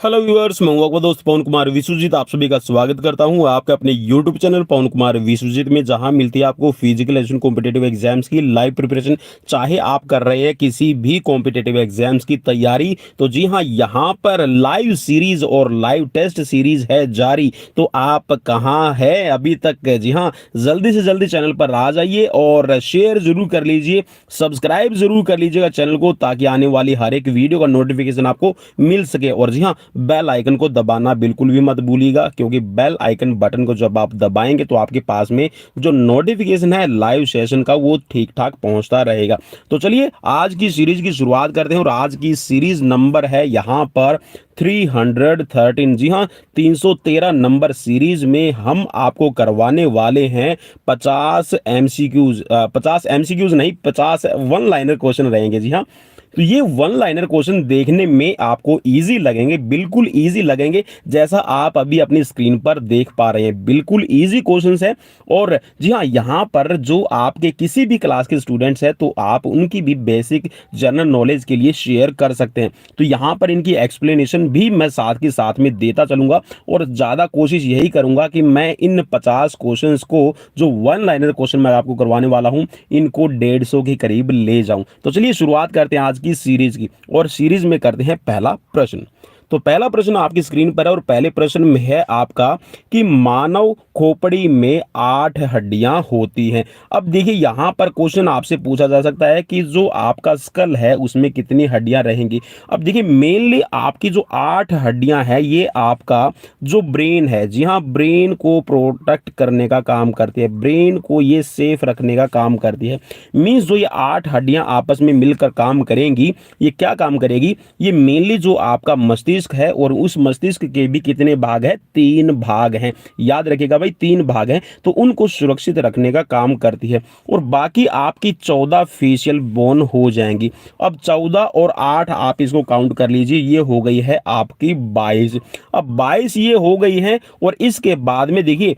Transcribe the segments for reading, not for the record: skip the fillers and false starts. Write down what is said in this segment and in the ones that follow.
Hello viewers, मैं हूं आपका दोस्त पवन कुमार विश्वजीत। आप सभी का स्वागत करता हूं आपके अपने यूट्यूब चैनल पवन कुमार विश्वजीत में, जहां मिलती है आपको फिजिकल एजुकेशन कॉम्पिटेटिव एग्जाम्स की लाइव प्रिपरेशन। चाहे आप कर रहे हैं किसी भी कॉम्पिटेटिव एग्जाम्स की तैयारी, तो जी हां, यहां पर लाइव सीरीज और लाइव टेस्ट सीरीज है जारी। तो आप कहां है अभी तक? जी हां, जल्दी से जल्दी चैनल पर आ जाइए और शेयर जरूर कर लीजिए, सब्सक्राइब जरूर कर लीजिएगा चैनल को, ताकि आने वाली हर एक वीडियो का नोटिफिकेशन आपको मिल सके। और जी हाँ, बेल आइकन को दबाना बिल्कुल भी मत भूलिएगा, क्योंकि बेल आइकन बटन को जब आप दबाएंगे तो आपके पास में जो नोटिफिकेशन है लाइव सेशन का वो ठीक ठाक पहुंचता रहेगा। तो चलिए आज की सीरीज की शुरुआत करते हैं, और आज की सीरीज नंबर है यहाँ पर 313। जी हाँ, 313 नंबर सीरीज में हम आपको करवाने वाले हैं 50 एमसीक्यूज। 50 एमसीक्यूज नहीं, 50 वन लाइनर क्वेश्चन रहेंगे। जी हाँ, तो ये वन लाइनर क्वेश्चन देखने में आपको इजी लगेंगे, बिल्कुल इजी लगेंगे, जैसा आप अभी अपनी स्क्रीन पर देख पा रहे हैं। बिल्कुल इजी क्वेश्चंस है। और जी हाँ, यहाँ पर जो आपके किसी भी क्लास के स्टूडेंट्स हैं, तो आप उनकी भी बेसिक जनरल नॉलेज के लिए शेयर कर सकते हैं। तो यहाँ पर इनकी एक्सप्लेनेशन भी मैं साथ के साथ में देता चलूंगा, और ज़्यादा कोशिश यही करूंगा कि मैं इन 50 क्वेश्चंस को, जो वन लाइनर क्वेश्चन मैं आपको करवाने वाला हूं, इनको 150 के करीब ले जाऊं। तो चलिए शुरुआत करते हैं आज की सीरीज की, और सीरीज में करते हैं पहला प्रश्न। तो पहला प्रश्न आपकी स्क्रीन पर है, और पहले प्रश्न में है आपका कि मानव खोपड़ी में 8 हड्डियां होती हैं। अब देखिए, यहां पर क्वेश्चन आपसे पूछा जा सकता है कि जो आपका स्कल है उसमें कितनी हड्डियां रहेंगी। अब देखिए, मेनली आपकी जो 8 हड्डियां हैं, ये आपका जो ब्रेन है, जी हाँ, ब्रेन को प्रोटेक्ट करने का काम करती है, ब्रेन को ये सेफ रखने का काम करती है। मीन्स जो ये 8 हड्डियां आपस में मिलकर काम करेंगी, ये क्या काम करेगी? ये मेनली जो आपका मस्तिष्क है, और उस मस्तिष्क के भी कितने भाग है? 3 भाग हैं। याद रखिएगा भाई, 3 भाग हैं, तो उनको सुरक्षित रखने का काम करती है। और बाकी आपकी 14 फेशियल बोन हो जाएंगी। अब 14 और 8 आप इसको काउंट कर लीजिए, ये हो गई है आपकी 22। अब 22 ये हो गई है, और इसके बाद में देखिए,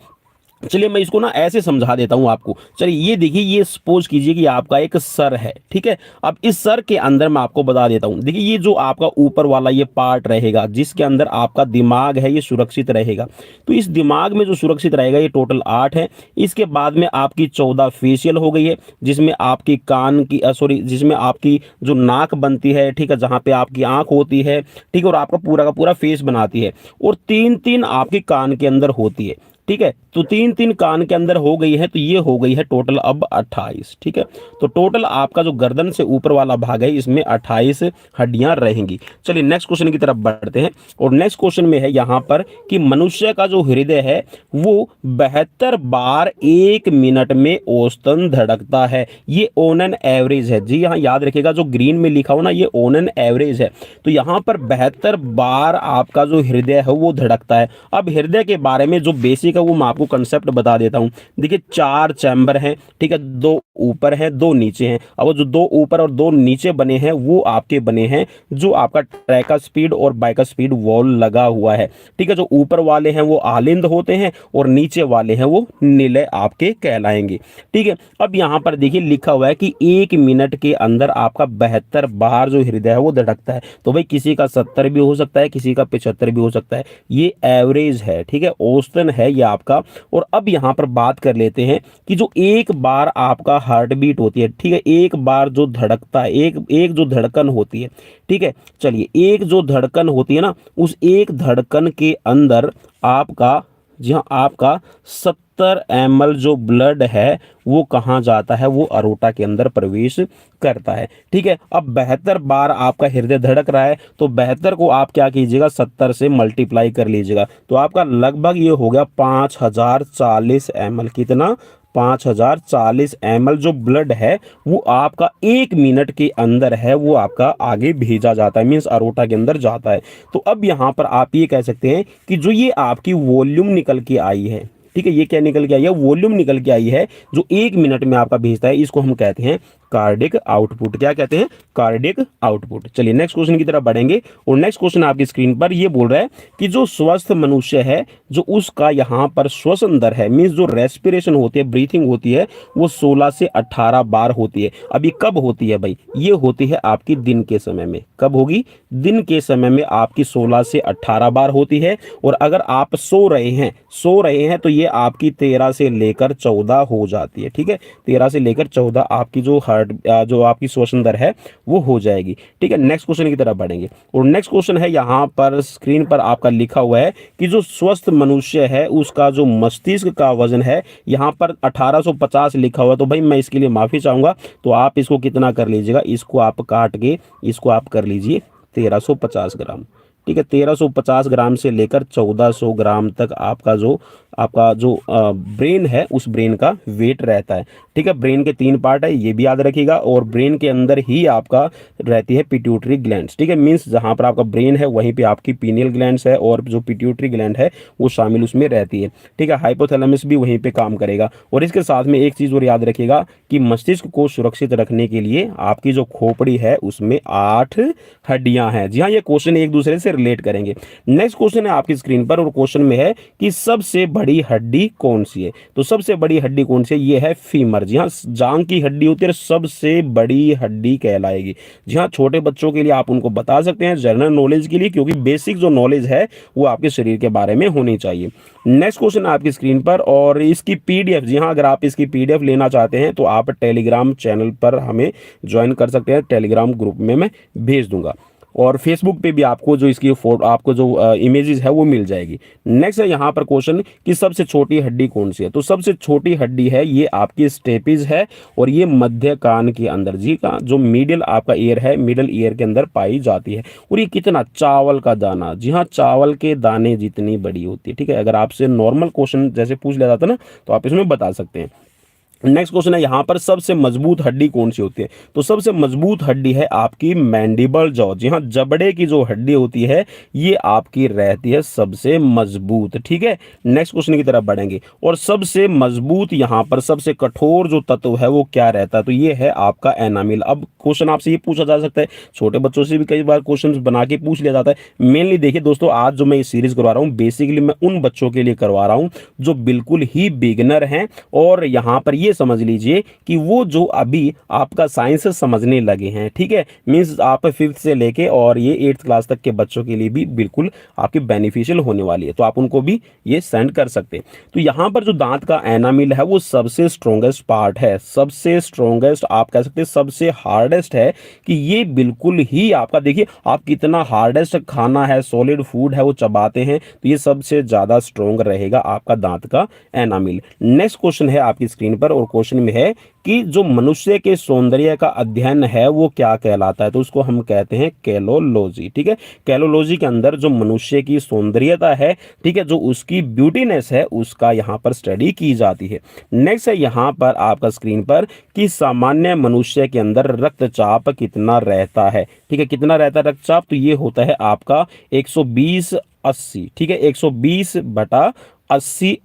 चलिए मैं इसको ना ऐसे समझा देता हूं आपको। चलिए ये देखिए, ये सपोज कीजिए कि आपका एक सर है, ठीक है। अब इस सर के अंदर मैं आपको बता देता हूं, देखिए ये जो आपका ऊपर वाला ये पार्ट रहेगा, जिसके अंदर आपका दिमाग है, ये सुरक्षित रहेगा। तो इस दिमाग में जो सुरक्षित रहेगा, ये टोटल 8 है। इसके बाद में आपकी 14 फेशियल हो गई है, जिसमें आपकी कान की सॉरी, जिसमें आपकी जो नाक बनती है, ठीक है, जहां पे आपकी आंख होती है, ठीक है, और आपका पूरा का पूरा फेस बनाती है। और 3-3 आपके कान के अंदर होती है, ठीक है। तो 3-3 कान के अंदर हो गई है, तो ये हो गई है टोटल अब 28, ठीक है। तो टोटल आपका जो गर्दन से ऊपर वाला भाग है, इसमें 28 हड्डियां रहेंगी। चलिए नेक्स्ट क्वेश्चन की तरफ बढ़ते हैं, और नेक्स्ट क्वेश्चन में है यहाँ पर कि मनुष्य का जो हृदय है वो 72 बार 1 मिनट में औसतन धड़कता है। ये ऑन एन एवरेज है। जी हाँ, याद रखिएगा, जो ग्रीन में लिखा हो ना, ये ऑन एन एवरेज है। तो यहाँ पर 72 बार आपका जो हृदय है वो धड़कता है। अब हृदय के बारे में जो बेसिक है वो मैं आपको कंसेप्ट बता देता हूं। देखिए 4 चैम्बर हैं, ठीक है, 2 ऊपर हैं, 2 नीचे हैं। अब जो 2 ऊपर और 2 नीचे बने हैं, वो आपके बने हैं जो आपका ट्राइकास्पिड और बाइकास्पिड वॉल लगा हुआ है, ठीक है। जो ऊपर वाले हैं वो आलिंद होते हैं, और नीचे वाले हैं वो निलय आपके कहलाएंगे, ठीक है। अब यहां पर देखिए लिखा हुआ है कि 1 मिनट के अंदर आपका 72 बार जो हृदय है वो धड़कता है। तो भाई किसी का 70 भी हो सकता है, किसी का 75 भी हो सकता है। ये एवरेज है, ठीक है, औसतन है ये आपका। और अब यहां पर बात कर लेते हैं कि जो एक बार आपका हार्ट बीट होती है, ठीक है, एक बार जो धड़कता है, एक जो धड़कन होती है, ठीक है। चलिए, एक जो धड़कन होती है ना, उस एक धड़कन के अंदर आपका, जी हाँ, आपका 70 ml जो ब्लड है वो कहाँ जाता है? वो अरोटा के अंदर प्रवेश करता है, ठीक है। अब 72 बार आपका हृदय धड़क रहा है, तो 72 को आप क्या कीजिएगा? 70 से मल्टीप्लाई कर लीजिएगा, तो आपका लगभग ये हो गया 5040 ml। कितना? 5040 ml जो ब्लड है वो आपका 1 मिनट के अंदर है, वो आपका आगे भेजा जाता है, मीन्स अरोटा के अंदर जाता है। तो अब यहाँ पर आप ये कह सकते हैं कि जो ये आपकी वॉल्यूम निकल के आई है, ठीक है, ये क्या निकल के आई है? वॉल्यूम निकल के आई है, जो 1 मिनट में आपका भेजता है, इसको हम कहते हैं कार्डिक आउटपुट। क्या कहते हैं? Cardiac output. चलिए नेक्स्ट क्वेश्चन की तरफ बढ़ेंगे और नेक्स्ट क्वेश्चन आपकी स्क्रीन पर ये बोल रहा है कि जो स्वस्थ मनुष्य है, जो उसका यहाँ पर श्वसन दर है, मीन्स जो रेस्पिरेशन होती है, ब्रीथिंग होती है, वो 16 से 18 बार होती है। अभी कब होती है भाई? ये होती है आपकी दिन के समय में। कब होगी? दिन के समय में आपकी 16 से 18 बार होती है। और अगर आप सो रहे हैं तो ये आपकी 13 से लेकर 14 हो जाती है। ठीक है, 13 से लेकर 14 आपकी जो आपकी श्वसन दर है वो हो जाएगी। ठीक है, नेक्स्ट क्वेश्चन की तरफ बढ़ेंगे और नेक्स्ट क्वेश्चन है यहाँ पर स्क्रीन पर आपका लिखा हुआ है कि जो स्वस्थ मनुष्य है उसका जो मस्तिष्क का वजन है, यहाँ पर 1850 लिखा हुआ है। तो भाई मैं इसके लिए माफी चाहूंगा, तो आप इसको कितना कर लीजिएगा, इसको आप काट के इसको आप कर लीजिए 1350 ग्राम। ठीक है, 1350 ग्राम से लेकर 1400 ग्राम तक आपका जो ब्रेन है उस ब्रेन का वेट रहता है। ठीक है, ब्रेन के 3 पार्ट है, ये भी याद रखिएगा। और ब्रेन के अंदर ही आपका रहती है पिट्यूटरी ग्लैंड्स। ठीक है, मीन्स जहाँ पर आपका ब्रेन है वहीं पे आपकी पीनियल ग्लैंड्स है और जो पिट्यूटरी ग्लैंड है वो शामिल उसमें रहती है। ठीक है, हाइपोथैलेमस भी वहीं पे काम करेगा। और इसके साथ में एक चीज़ और याद रखिएगा कि मस्तिष्क को सुरक्षित रखने के लिए आपकी जो खोपड़ी है उसमें 8 हड्डियां हैं। जी हाँ, ये क्वेश्चन एक दूसरे से रिलेट करेंगे। नेक्स्ट क्वेश्चन है आपकी स्क्रीन पर और क्वेश्चन में है कि सबसे बड़ी हड्डी कौन सी है? तो सबसे बड़ी हड्डी कौन सी है? ये है फीमर। जी हाँ, जांग की हड्डी होती है, सबसे बड़ी हड्डी कहलाएगी। जी हाँ, छोटे बच्चों के लिए आप उनको बता सकते हैं, जनरल नॉलेज के लिए, क्योंकि बेसिक जो नॉलेज है वो आपके शरीर के बारे में होनी चाहिए। नेक्स्ट क्वेश्चन आपकी स्क्रीन पर और इसकी पीडीएफ, जी हाँ, अगर आप इसकी पीडीएफ लेना चाहते हैं तो आप टेलीग्राम चैनल पर हमें ज्वाइन कर सकते हैं, टेलीग्राम ग्रुप में मैं भेज दूंगा। और फेसबुक पे भी आपको जो इसकी फोटो, आपको जो इमेजेस है वो मिल जाएगी। नेक्स्ट है यहाँ पर क्वेश्चन कि सबसे छोटी हड्डी कौन सी है? तो सबसे छोटी हड्डी है ये आपकी स्टेपिस है और ये मध्य कान के अंदर, जी का जो मिडिल आपका ईयर है, मिडिल ईयर के अंदर पाई जाती है। और ये कितना? चावल का दाना। जी हाँ, चावल के दाने जितनी बड़ी होती है। ठीक है, अगर आपसे नॉर्मल क्वेश्चन जैसे पूछ लिया जाता है ना तो आप इसमें बता सकते हैं। नेक्स्ट क्वेश्चन है यहाँ पर सबसे मजबूत हड्डी कौन सी होती है? तो सबसे मजबूत हड्डी है आपकी मैंडिबल जॉ। जी हाँ, जबड़े की जो हड्डी होती है ये आपकी रहती है सबसे मजबूत। ठीक है, नेक्स्ट क्वेश्चन की तरफ बढ़ेंगे और सबसे मजबूत यहाँ पर सबसे कठोर जो तत्व है वो क्या रहता है? तो ये है आपका एनामिल। अब क्वेश्चन आपसे ये पूछा जा सकता है, छोटे बच्चों से भी कई बार क्वेश्चन बना के पूछ लिया जाता है। मेनली देखिए दोस्तों, आज जो मैं ये सीरीज करवा रहा हूँ बेसिकली मैं उन बच्चों के लिए करवा रहा हूँ जो बिल्कुल ही बिगिनर हैं और यहाँ पर ये समझ लीजिए कि वो जो अभी आपका साइंस समझने लगे हैं। ठीक है, मींस आप 5th से लेके और ये 8th क्लास तक के बच्चों के लिए भी बिल्कुल आपकी बेनिफिशियल होने वाली है, तो आप उनको भी ये सेंड कर सकते हैं। तो यहाँ पर जो दांत का एनामिल है वो सबसे स्ट्रॉन्गेस्ट पार्ट है, सबसे स्ट्रॉन्गेस्ट, आप कह सकते हैं सबसे हार्डेस्ट है कि ये बिल्कुल ही आपका, देखिए आप कितना हार्डेस्ट खाना है, सॉलिड फूड है वो चबाते हैं, तो ये सबसे ज्यादा स्ट्रॉन्ग रहेगा आपका दांत का एनामिल। नेक्स्ट क्वेश्चन है आपकी स्क्रीन पर और क्वेश्चन में है कि जो मनुष्य के सौंदर्य का अध्ययन है वो क्या कहलाता है? तो उसको हम कहते हैं कैलोलॉजी। ठीक है, कैलोलॉजी के अंदर जो मनुष्य की सौंदर्यता है, ठीक है, जो उसकी ब्यूटीनेस है उसका यहाँ पर स्टडी की जाती है। नेक्स्ट है यहाँ पर आपका स्क्रीन पर कि सामान्य मनुष्य के अंदर रक्तचाप कितना रहता है? ठीक है, कितना रहता है रक्तचाप? तो ये होता है आपका 120/80। ठीक है, 120/80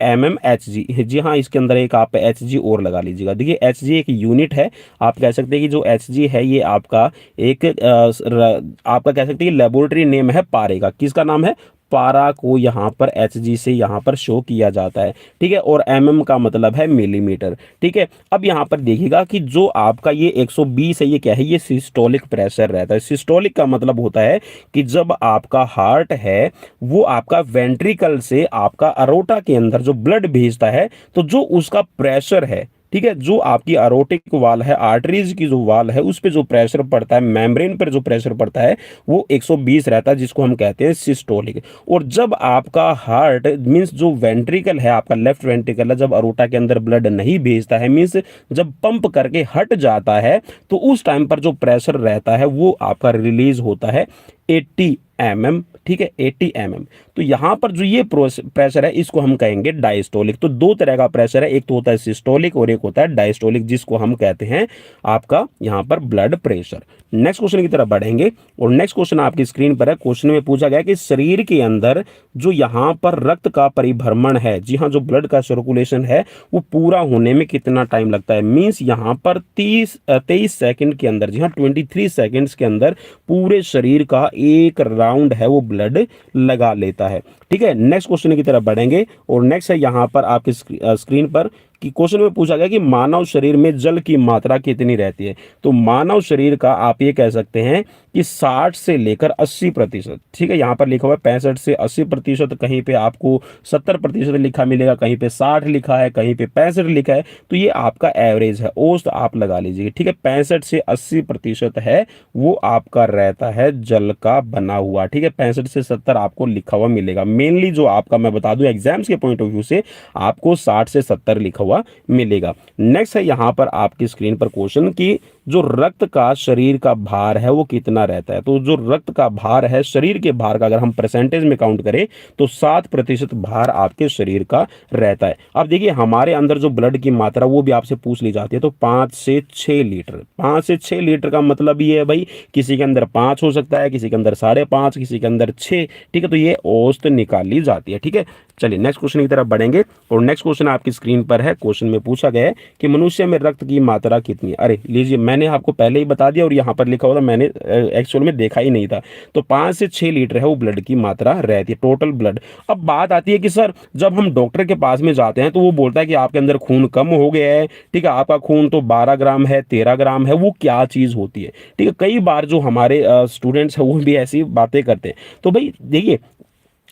mmHg। जी हाँ, इसके अंदर एक आप Hg और लगा लीजिएगा। देखिए Hg एक यूनिट है, आप कह सकते हैं कि जो Hg है ये आपका एक आपका कह सकते हैं कि लेबोरेटरी नेम है पारे का। किसका नाम है? पारा को यहाँ पर Hg से यहाँ पर शो किया जाता है। ठीक है, और mm का मतलब है मिलीमीटर। ठीक है, अब यहाँ पर देखिएगा कि जो आपका ये 120 है ये क्या है? ये सिस्टोलिक प्रेशर रहता है। सिस्टोलिक का मतलब होता है कि जब आपका हार्ट है वो आपका वेंट्रिकल से आपका अरोटा के अंदर जो ब्लड भेजता है, तो जो उसका प्रेशर है, ठीक है, जो आपकी अरोटिक वाल है, आर्टरीज की जो वाल है उस पे जो प्रेशर पड़ता है, मेम्ब्रेन पर जो प्रेशर पड़ता है वो 120 रहता है, जिसको हम कहते हैं सिस्टोलिक। और जब आपका हार्ट मींस जो वेंट्रिकल है आपका, लेफ्ट वेंट्रिकल है, जब अरोटा के अंदर ब्लड नहीं भेजता है, मींस जब पंप करके हट जाता है, तो उस टाइम पर जो प्रेशर रहता है वो आपका रिलीज होता है 80 mm, ठीक है 80 mm। तो यहाँ पर जो ये प्रेशर है इसको हम कहेंगे डायस्टोलिक। तो दो तरह का प्रेशर है, एक तो होता है सिस्टोलिक और एक होता है डायस्टोलिक, जिसको हम कहते हैं आपका यहाँ पर ब्लड प्रेशर। नेक्स्ट क्वेश्चन की तरफ बढ़ेंगे और नेक्स्ट क्वेश्चन आपकी स्क्रीन पर है। क्वेश्चन में पूछा गया कि शरीर के अंदर जो यहाँ पर रक्त का परिभ्रमण है, जी हाँ, जो ब्लड का सर्कुलेशन है वो पूरा होने में कितना टाइम लगता है। मींस यहाँ पर 23 सेकंड के अंदर, जी हाँ 23 सेकंड्स के अंदर पूरे शरीर का एक राउंड है वो ब्लड लगा लेता है। ठीक है, नेक्स्ट क्वेश्चन की तरफ बढ़ेंगे और नेक्स्ट है यहाँ पर आपकी स्क्रीन पर कि क्वेश्चन में पूछा गया कि मानव शरीर में जल की मात्रा कितनी रहती है। तो मानव शरीर का आप ये कह सकते हैं कि 60 से लेकर 80%, ठीक है, यहाँ पर लिखा हुआ है 65 से 80%, कहीं पे आपको 70% लिखा मिलेगा, कहीं पे 60 लिखा है, कहीं पे 65 लिखा है। तो ये आपका एवरेज है, औसत आप लगा लीजिए, ठीक है। 65 से 80% है वो आपका रहता है जल का बना हुआ, ठीक है। 65 से 70 आपको लिखा हुआ मिलेगा। मेनली जो आपका मैं बता दूं एग्जाम्स के पॉइंट ऑफ व्यू से आपको 60 से 70 लिखा हुआ मिलेगा। नेक्स्ट है यहाँ पर आपकी स्क्रीन पर क्वेश्चन की जो रक्त का शरीर का भार है वो कितना रहता है। तो जो रक्त का भार है, शरीर के भार का अगर हम परसेंटेज में काउंट करें तो 7% भार आपके शरीर का रहता है। अब देखिए हमारे अंदर जो ब्लड की मात्रा वो भी आपसे पूछ ली जाती है, तो 5 से 6 लीटर। 5 से 6 लीटर का मतलब ये है भाई, किसी के अंदर 5 हो सकता है, किसी के अंदर 5.5, किसी के अंदर 6, ठीक है। तो ये औसत निकाली जाती है, ठीक है। चलिए नेक्स्ट क्वेश्चन की तरफ बढ़ेंगे और नेक्स्ट क्वेश्चन आपकी स्क्रीन पर है। क्वेश्चन में पूछा गया है कि मनुष्य में रक्त की मात्रा कितनी है। अरे लीजिए, मैंने आपको पहले ही बता दिया और यहाँ पर लिखा हुआ था, मैंने एक्चुअल में देखा ही नहीं था। तो 5 से 6 लीटर है वो ब्लड की मात्रा रहती है, टोटल ब्लड। अब बात आती है कि सर जब हम डॉक्टर के पास में जाते हैं तो वो बोलता है कि आपके अंदर खून कम हो गया है, ठीक है, आपका खून तो 12 ग्राम है, 13 ग्राम है, वो क्या चीज़ होती है, ठीक है। कई बार जो हमारे स्टूडेंट्स हैं वो भी ऐसी बातें करते हैं। तो भाई देखिए,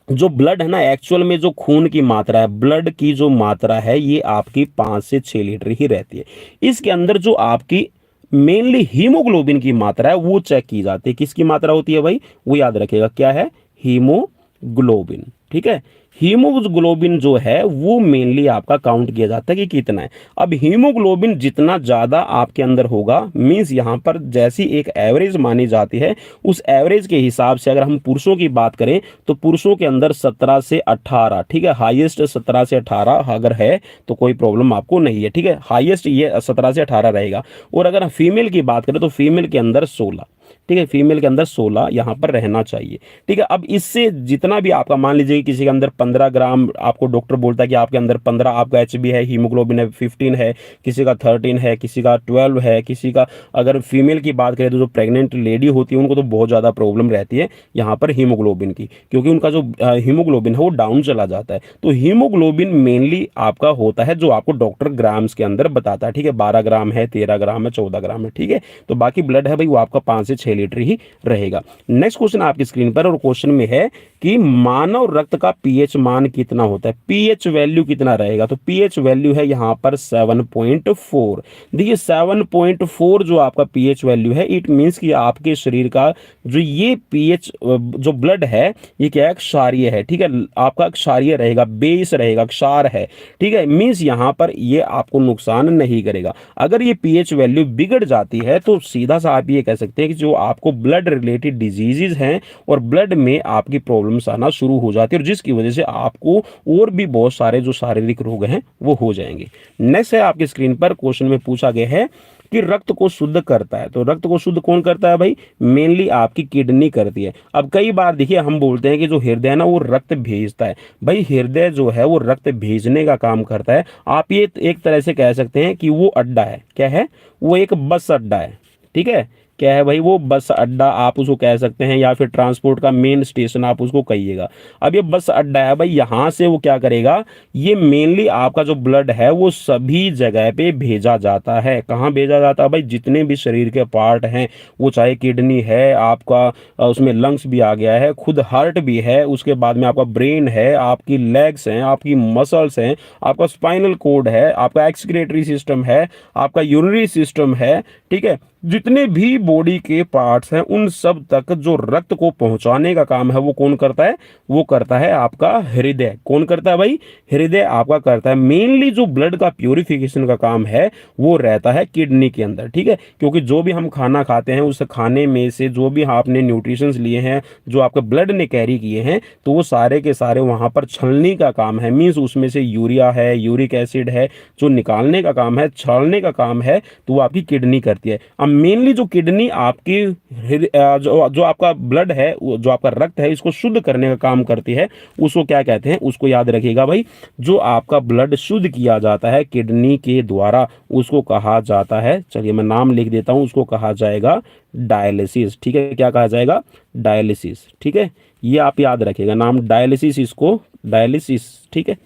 जो ब्लड है ना, एक्चुअल में जो खून की मात्रा है, ब्लड की जो मात्रा है ये आपकी 5 से 6 लीटर ही रहती है। इसके अंदर जो आपकी मेनली हीमोग्लोबिन की मात्रा है वो चेक की जाती है। किसकी मात्रा होती है भाई, वो याद रखिएगा, क्या है, हीमोग्लोबिन, ठीक है। हीमोग्लोबिन जो है वो मेनली आपका काउंट किया जाता है कि कितना है। अब हीमोग्लोबिन जितना ज़्यादा आपके अंदर होगा, मींस यहाँ पर जैसी एक एवरेज मानी जाती है, उस एवरेज के हिसाब से अगर हम पुरुषों की बात करें तो पुरुषों के अंदर 17 से 18, ठीक है, हाईएस्ट 17 से 18 अगर है तो कोई प्रॉब्लम आपको नहीं है, ठीक है, हाईएस्ट ये 17 से 18 रहेगा। और अगर फीमेल की बात करें तो फीमेल के अंदर 16, ठीक है, फीमेल के अंदर 16 यहाँ पर रहना चाहिए, ठीक है। अब इससे जितना भी आपका मान लीजिए किसी के अंदर 15 ग्राम, आपको डॉक्टर बोलता है कि आपके अंदर 15 आपका HB है, हीमोग्लोबिन है, 15 है, किसी का 13 है, किसी का 12 है, किसी का, अगर फीमेल की बात करें तो जो प्रेग्नेंट लेडी होती है उनको तो बहुत ज़्यादा प्रॉब्लम रहती है यहाँ पर हीमोग्लोबिन की, क्योंकि उनका जो हीमोग्लोबिन है वो डाउन चला जाता है। तो हीमोग्लोबिन मेनली आपका होता है जो आपको डॉक्टर ग्राम्स के अंदर बताता है, ठीक है, 12 ग्राम है, 13 ग्राम है, 14 ग्राम है, ठीक है। तो बाकी ब्लड है भाई वो आपका 5 से 6 लीटर ही रहेगा। नेक्स्ट क्वेश्चन आपकी स्क्रीन पर और क्वेश्चन में है कि मानव रक्त का पीएच मान कितना होता है, पीएच वैल्यू कितना रहेगा। तो पीएच वैल्यू है यहाँ पर 7.4। देखिए 7.4 जो आपका पीएच वैल्यू है, इट मींस कि आपके शरीर का जो ये पीएच जो ब्लड है ये क्या है, क्षारीय है, ठीक है, आपका क्षारीय रहेगा, बेस रहेगा, क्षार है, ठीक है। मींस यहाँ पर ये आपको नुकसान नहीं करेगा। अगर ये पीएच वैल्यू बिगड़ जाती है तो सीधा सा आप ये कह सकते हैं कि जो आपको ब्लड रिलेटेड डिजीजेज हैं और ब्लड में आपकी प्रॉब्लम्स आना शुरू हो जाती है, और जिसकी वजह से आपको और भी बहुत सारे जो शारीरिक रोग हैं वो हो जाएंगे। नेक्स्ट है आपकी स्क्रीन पर क्वेश्चन में पूछा गया है कि रक्त को शुद्ध करता है। तो रक्त को शुद्ध कौन करता है भाई, मेनली आपकी किडनी करती है। अब कई बार देखिए हम बोलते हैं कि जो हृदय है ना वो रक्त भेजता है, भाई हृदय जो है वो रक्त भेजने का काम करता है। आप ये एक तरह से कह सकते हैं कि वो अड्डा है, क्या है, वो एक बस अड्डा है, ठीक है, क्या है भाई, वो बस अड्डा आप उसको कह सकते हैं, या फिर ट्रांसपोर्ट का मेन स्टेशन आप उसको कहिएगा। अब ये बस अड्डा है भाई, यहाँ से वो क्या करेगा, ये मेनली आपका जो ब्लड है वो सभी जगह पे भेजा जाता है। कहाँ भेजा जाता है भाई, जितने भी शरीर के पार्ट हैं, वो चाहे किडनी है आपका, उसमें लंग्स भी आ गया है, खुद हार्ट भी है, उसके बाद में आपका ब्रेन है, आपकी लेग्स हैं, आपकी मसल्स हैं, आपका स्पाइनल कोड है, आपका एक्सक्रीटरी सिस्टम है, आपका यूरिनरी सिस्टम है, ठीक है। जितने भी बॉडी के पार्ट्स हैं उन सब तक जो रक्त को पहुंचाने का काम है वो कौन करता है? वो करता है आपका हृदय। कौन करता है भाई? हृदय आपका करता है। मेनली जो ब्लड का प्यूरिफिकेशन का काम है वो रहता है किडनी के अंदर, ठीक है, क्योंकि जो भी हम खाना खाते हैं उस खाने में से जो भी आपने न्यूट्रिशंस लिए हैं, जो आपके ब्लड ने कैरी किए हैं, तो वो सारे के सारे वहां पर छलनी का काम है। मीन्स उसमें से यूरिया है, यूरिक एसिड है, जो निकालने का काम है, छालने का काम है, तो वो आपकी किडनी करती है। अब मेनली जो किडनी आपकी जो आपका ब्लड है, जो आपका रक्त है, इसको शुद्ध करने का काम करती है, उसको क्या कहते हैं? उसको याद रखिएगा भाई, जो आपका ब्लड शुद्ध किया जाता है किडनी के द्वारा, उसको कहा जाता है, चलिए मैं नाम लिख देता हूं, उसको कहा जाएगा डायलिसिस। ठीक है, क्या कहा जाएगा? डायलिसिस। ठीक है, ये आप याद रखिएगा नाम डायलिसिस, इसको डायलिसिस, ठीक है,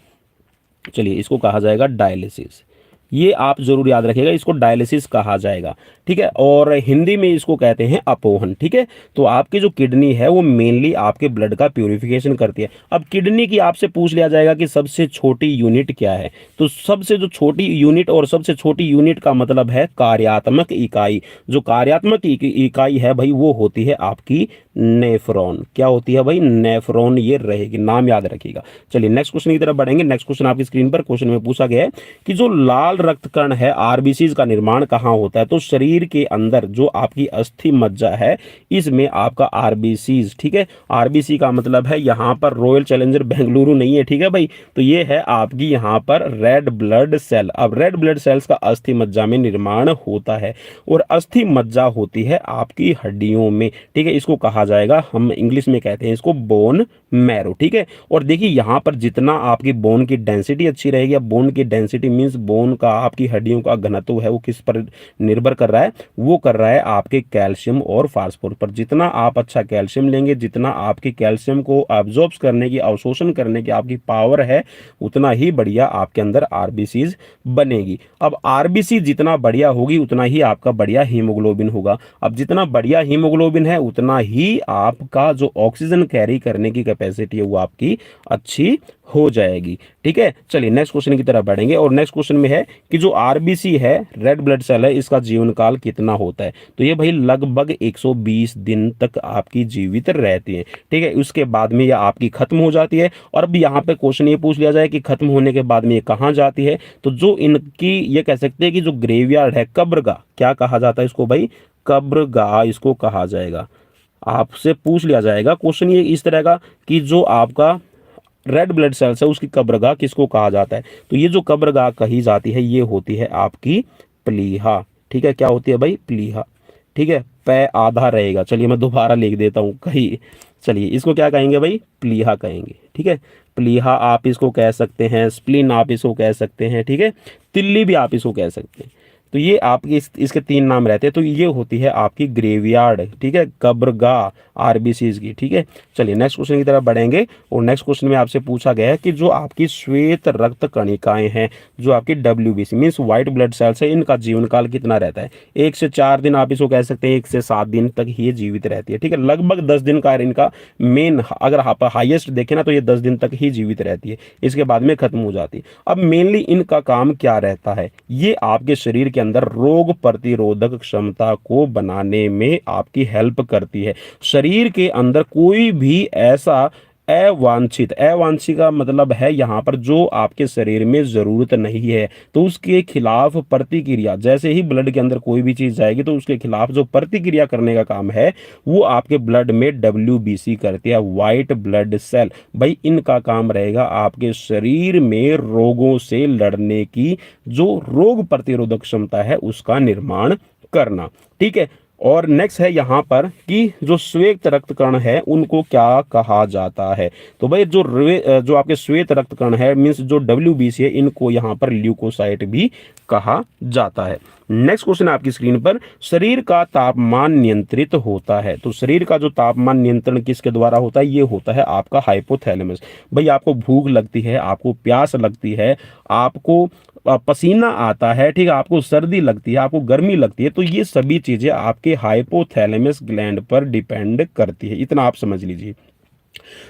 चलिए इसको कहा जाएगा डायलिसिस। ये आप जरूर याद रखिएगा, इसको डायलिसिस कहा जाएगा, ठीक है। और हिंदी में इसको कहते हैं अपोहन, ठीक है। तो आपकी जो किडनी है वो मेनली आपके ब्लड का प्यूरिफिकेशन करती है। अब किडनी की आपसे पूछ लिया जाएगा कि सबसे छोटी यूनिट क्या है, तो सबसे जो छोटी यूनिट, और सबसे छोटी यूनिट का मतलब है कार्यात्मक इकाई। जो कार्यात्मक इकाई है भाई वो होती है आपकी नेफ्रॉन। क्या होती है भाई? नेफ्रॉन ये रहेगी, नाम याद रखिएगा। चलिए नेक्स्ट क्वेश्चन की तरफ बढ़ेंगे। नेक्स्ट क्वेश्चन आपकी स्क्रीन पर, क्वेश्चन में पूछा गया है कि जो लाल रक्त कण है आरबीसीज का निर्माण कहाँ होता है? तो शरीर के अंदर जो आपकी अस्थि मज्जा है इसमें आपका आरबीसीज, ठीक है। आरबीसी का मतलब है यहाँ पर रॉयल चैलेंजर बेंगलुरु नहीं है, ठीक है भाई, तो ये है आपकी यहाँ पर रेड ब्लड सेल। अब रेड ब्लड सेल्स का अस्थि मज्जा में निर्माण होता है, और अस्थि मज्जा होती है आपकी हड्डियों में, ठीक है। इसको कहा जाएगा, हम इंग्लिश में कहते हैं इसको बोन मैरो, ठीक है। और देखिए यहाँ पर जितना आपकी बोन की डेंसिटी अच्छी रहेगी, अब बोन की डेंसिटी मींस बोन का, आपकी हड्डियों का घनत्व है वो किस पर निर्भर कर रहा है? वो कर रहा है आपके कैल्शियम और फास्फोरस पर। जितना आप अच्छा कैल्शियम लेंगे, जितना आपके कैल्शियम को अब्जॉर्ब करने की, अवशोषण करने की आपकी पावर है, उतना ही बढ़िया आपके अंदर आरबीसीज बनेगी। अब आरबीसी जितना बढ़िया होगी उतना ही आपका बढ़िया हीमोग्लोबिन होगा। अब जितना बढ़िया हीमोग्लोबिन है उतना ही आपका जो ऑक्सीजन कैरी करने की कैपेसिटी है वो आपकी अच्छी हो जाएगी, ठीक है। चलिए नेक्स्ट क्वेश्चन की तरफ बढ़ेंगे, और नेक्स्ट क्वेश्चन में है कि जो आरबीसी है, रेड ब्लड सेल है, इसका जीवन काल कितना होता है? तो ये भाई लगभग 120 दिन तक आपकी जीवित रहती है, ठीक है। उसके बाद में ये आपकी खत्म हो जाती है। और अब यहाँ पे क्वेश्चन ये पूछ लिया जाए कि खत्म होने के बाद में ये कहाँ जाती है? तो जो इनकी, ये कह सकते हैं कि जो ग्रेवयार्ड है, कब्रगाह, क्या कहा जाता है इसको भाई? कब्रगाह इसको कहा जाएगा। आपसे पूछ लिया जाएगा क्वेश्चन ये इस तरह का कि जो आपका रेड ब्लड सेल्स है उसकी कब्रगाह किसको कहा जाता है? तो ये जो कब्रगाह कही जाती है ये होती है आपकी प्लीहा, ठीक है। क्या होती है भाई? प्लीहा, ठीक है। पै आधा रहेगा, चलिए मैं दोबारा लिख देता हूँ कहीं। चलिए इसको क्या कहेंगे भाई? प्लीहा कहेंगे, ठीक है। प्लीहा आप इसको कह सकते हैं, स्प्लीन आप इसको कह सकते हैं, ठीक है। तिल्ली भी आप इसको कह सकते हैं। तो ये आपके इसके तीन नाम रहते हैं। तो ये होती है आपकी ग्रेवयार्ड, ठीक है, कब्रगाह आरबीसीज की, ठीक है। चलिए नेक्स्ट क्वेश्चन की तरफ बढ़ेंगे, और नेक्स्ट क्वेश्चन में आपसे पूछा गया है कि जो आपकी श्वेत रक्त कणिकाएं हैं, जो आपकी WBC means white blood cells है, इनका जीवन काल कितना रहता है? 1 से 4 दिन आप इसको कह सकते हैं, 1 से 7 दिन तक ही ये जीवित रहती है, ठीक है। लगभग 10 दिन का इनका मेन, अगर आप हाईएस्ट देखें ना तो ये 10 दिन तक ही जीवित रहती है, इसके बाद में खत्म हो जाती है। अब मेनली इनका काम क्या रहता है? ये आपके शरीर के अंदर रोग प्रतिरोधक क्षमता को बनाने में आपकी हेल्प करती है। शरीर के अंदर कोई भी ऐसा अवांछित, अवांछित का मतलब है यहाँ पर जो आपके शरीर में जरूरत नहीं है, तो उसके खिलाफ प्रतिक्रिया, जैसे ही ब्लड के अंदर कोई भी चीज जाएगी तो उसके खिलाफ जो प्रतिक्रिया करने का काम है वो आपके ब्लड में डब्ल्यूबीसी करती है, व्हाइट ब्लड सेल। भाई इनका काम रहेगा आपके शरीर में रोगों से लड़ने की, जो रोग प्रतिरोधक क्षमता है उसका निर्माण करना, ठीक है। और नेक्स्ट है यहाँ पर कि जो श्वेत रक्त कण है उनको क्या कहा जाता है? तो भाई जो आपके श्वेत रक्त कण है मींस जो डब्ल्यूबीसी है, इनको यहाँ पर ल्यूकोसाइट भी कहा जाता है। नेक्स्ट क्वेश्चन आपकी स्क्रीन पर, शरीर का तापमान नियंत्रित होता है। तो शरीर का जो तापमान नियंत्रण किसके द्वारा होता है? ये होता है आपका हाइपोथैलेमस। भाई आपको भूख लगती है, आपको प्यास लगती है, आपको पसीना आता है, ठीक है, आपको सर्दी लगती है, आपको गर्मी लगती है, तो ये सभी चीजें आपके हाइपोथैलेमस ग्लैंड पर डिपेंड करती है, इतना आप समझ लीजिए।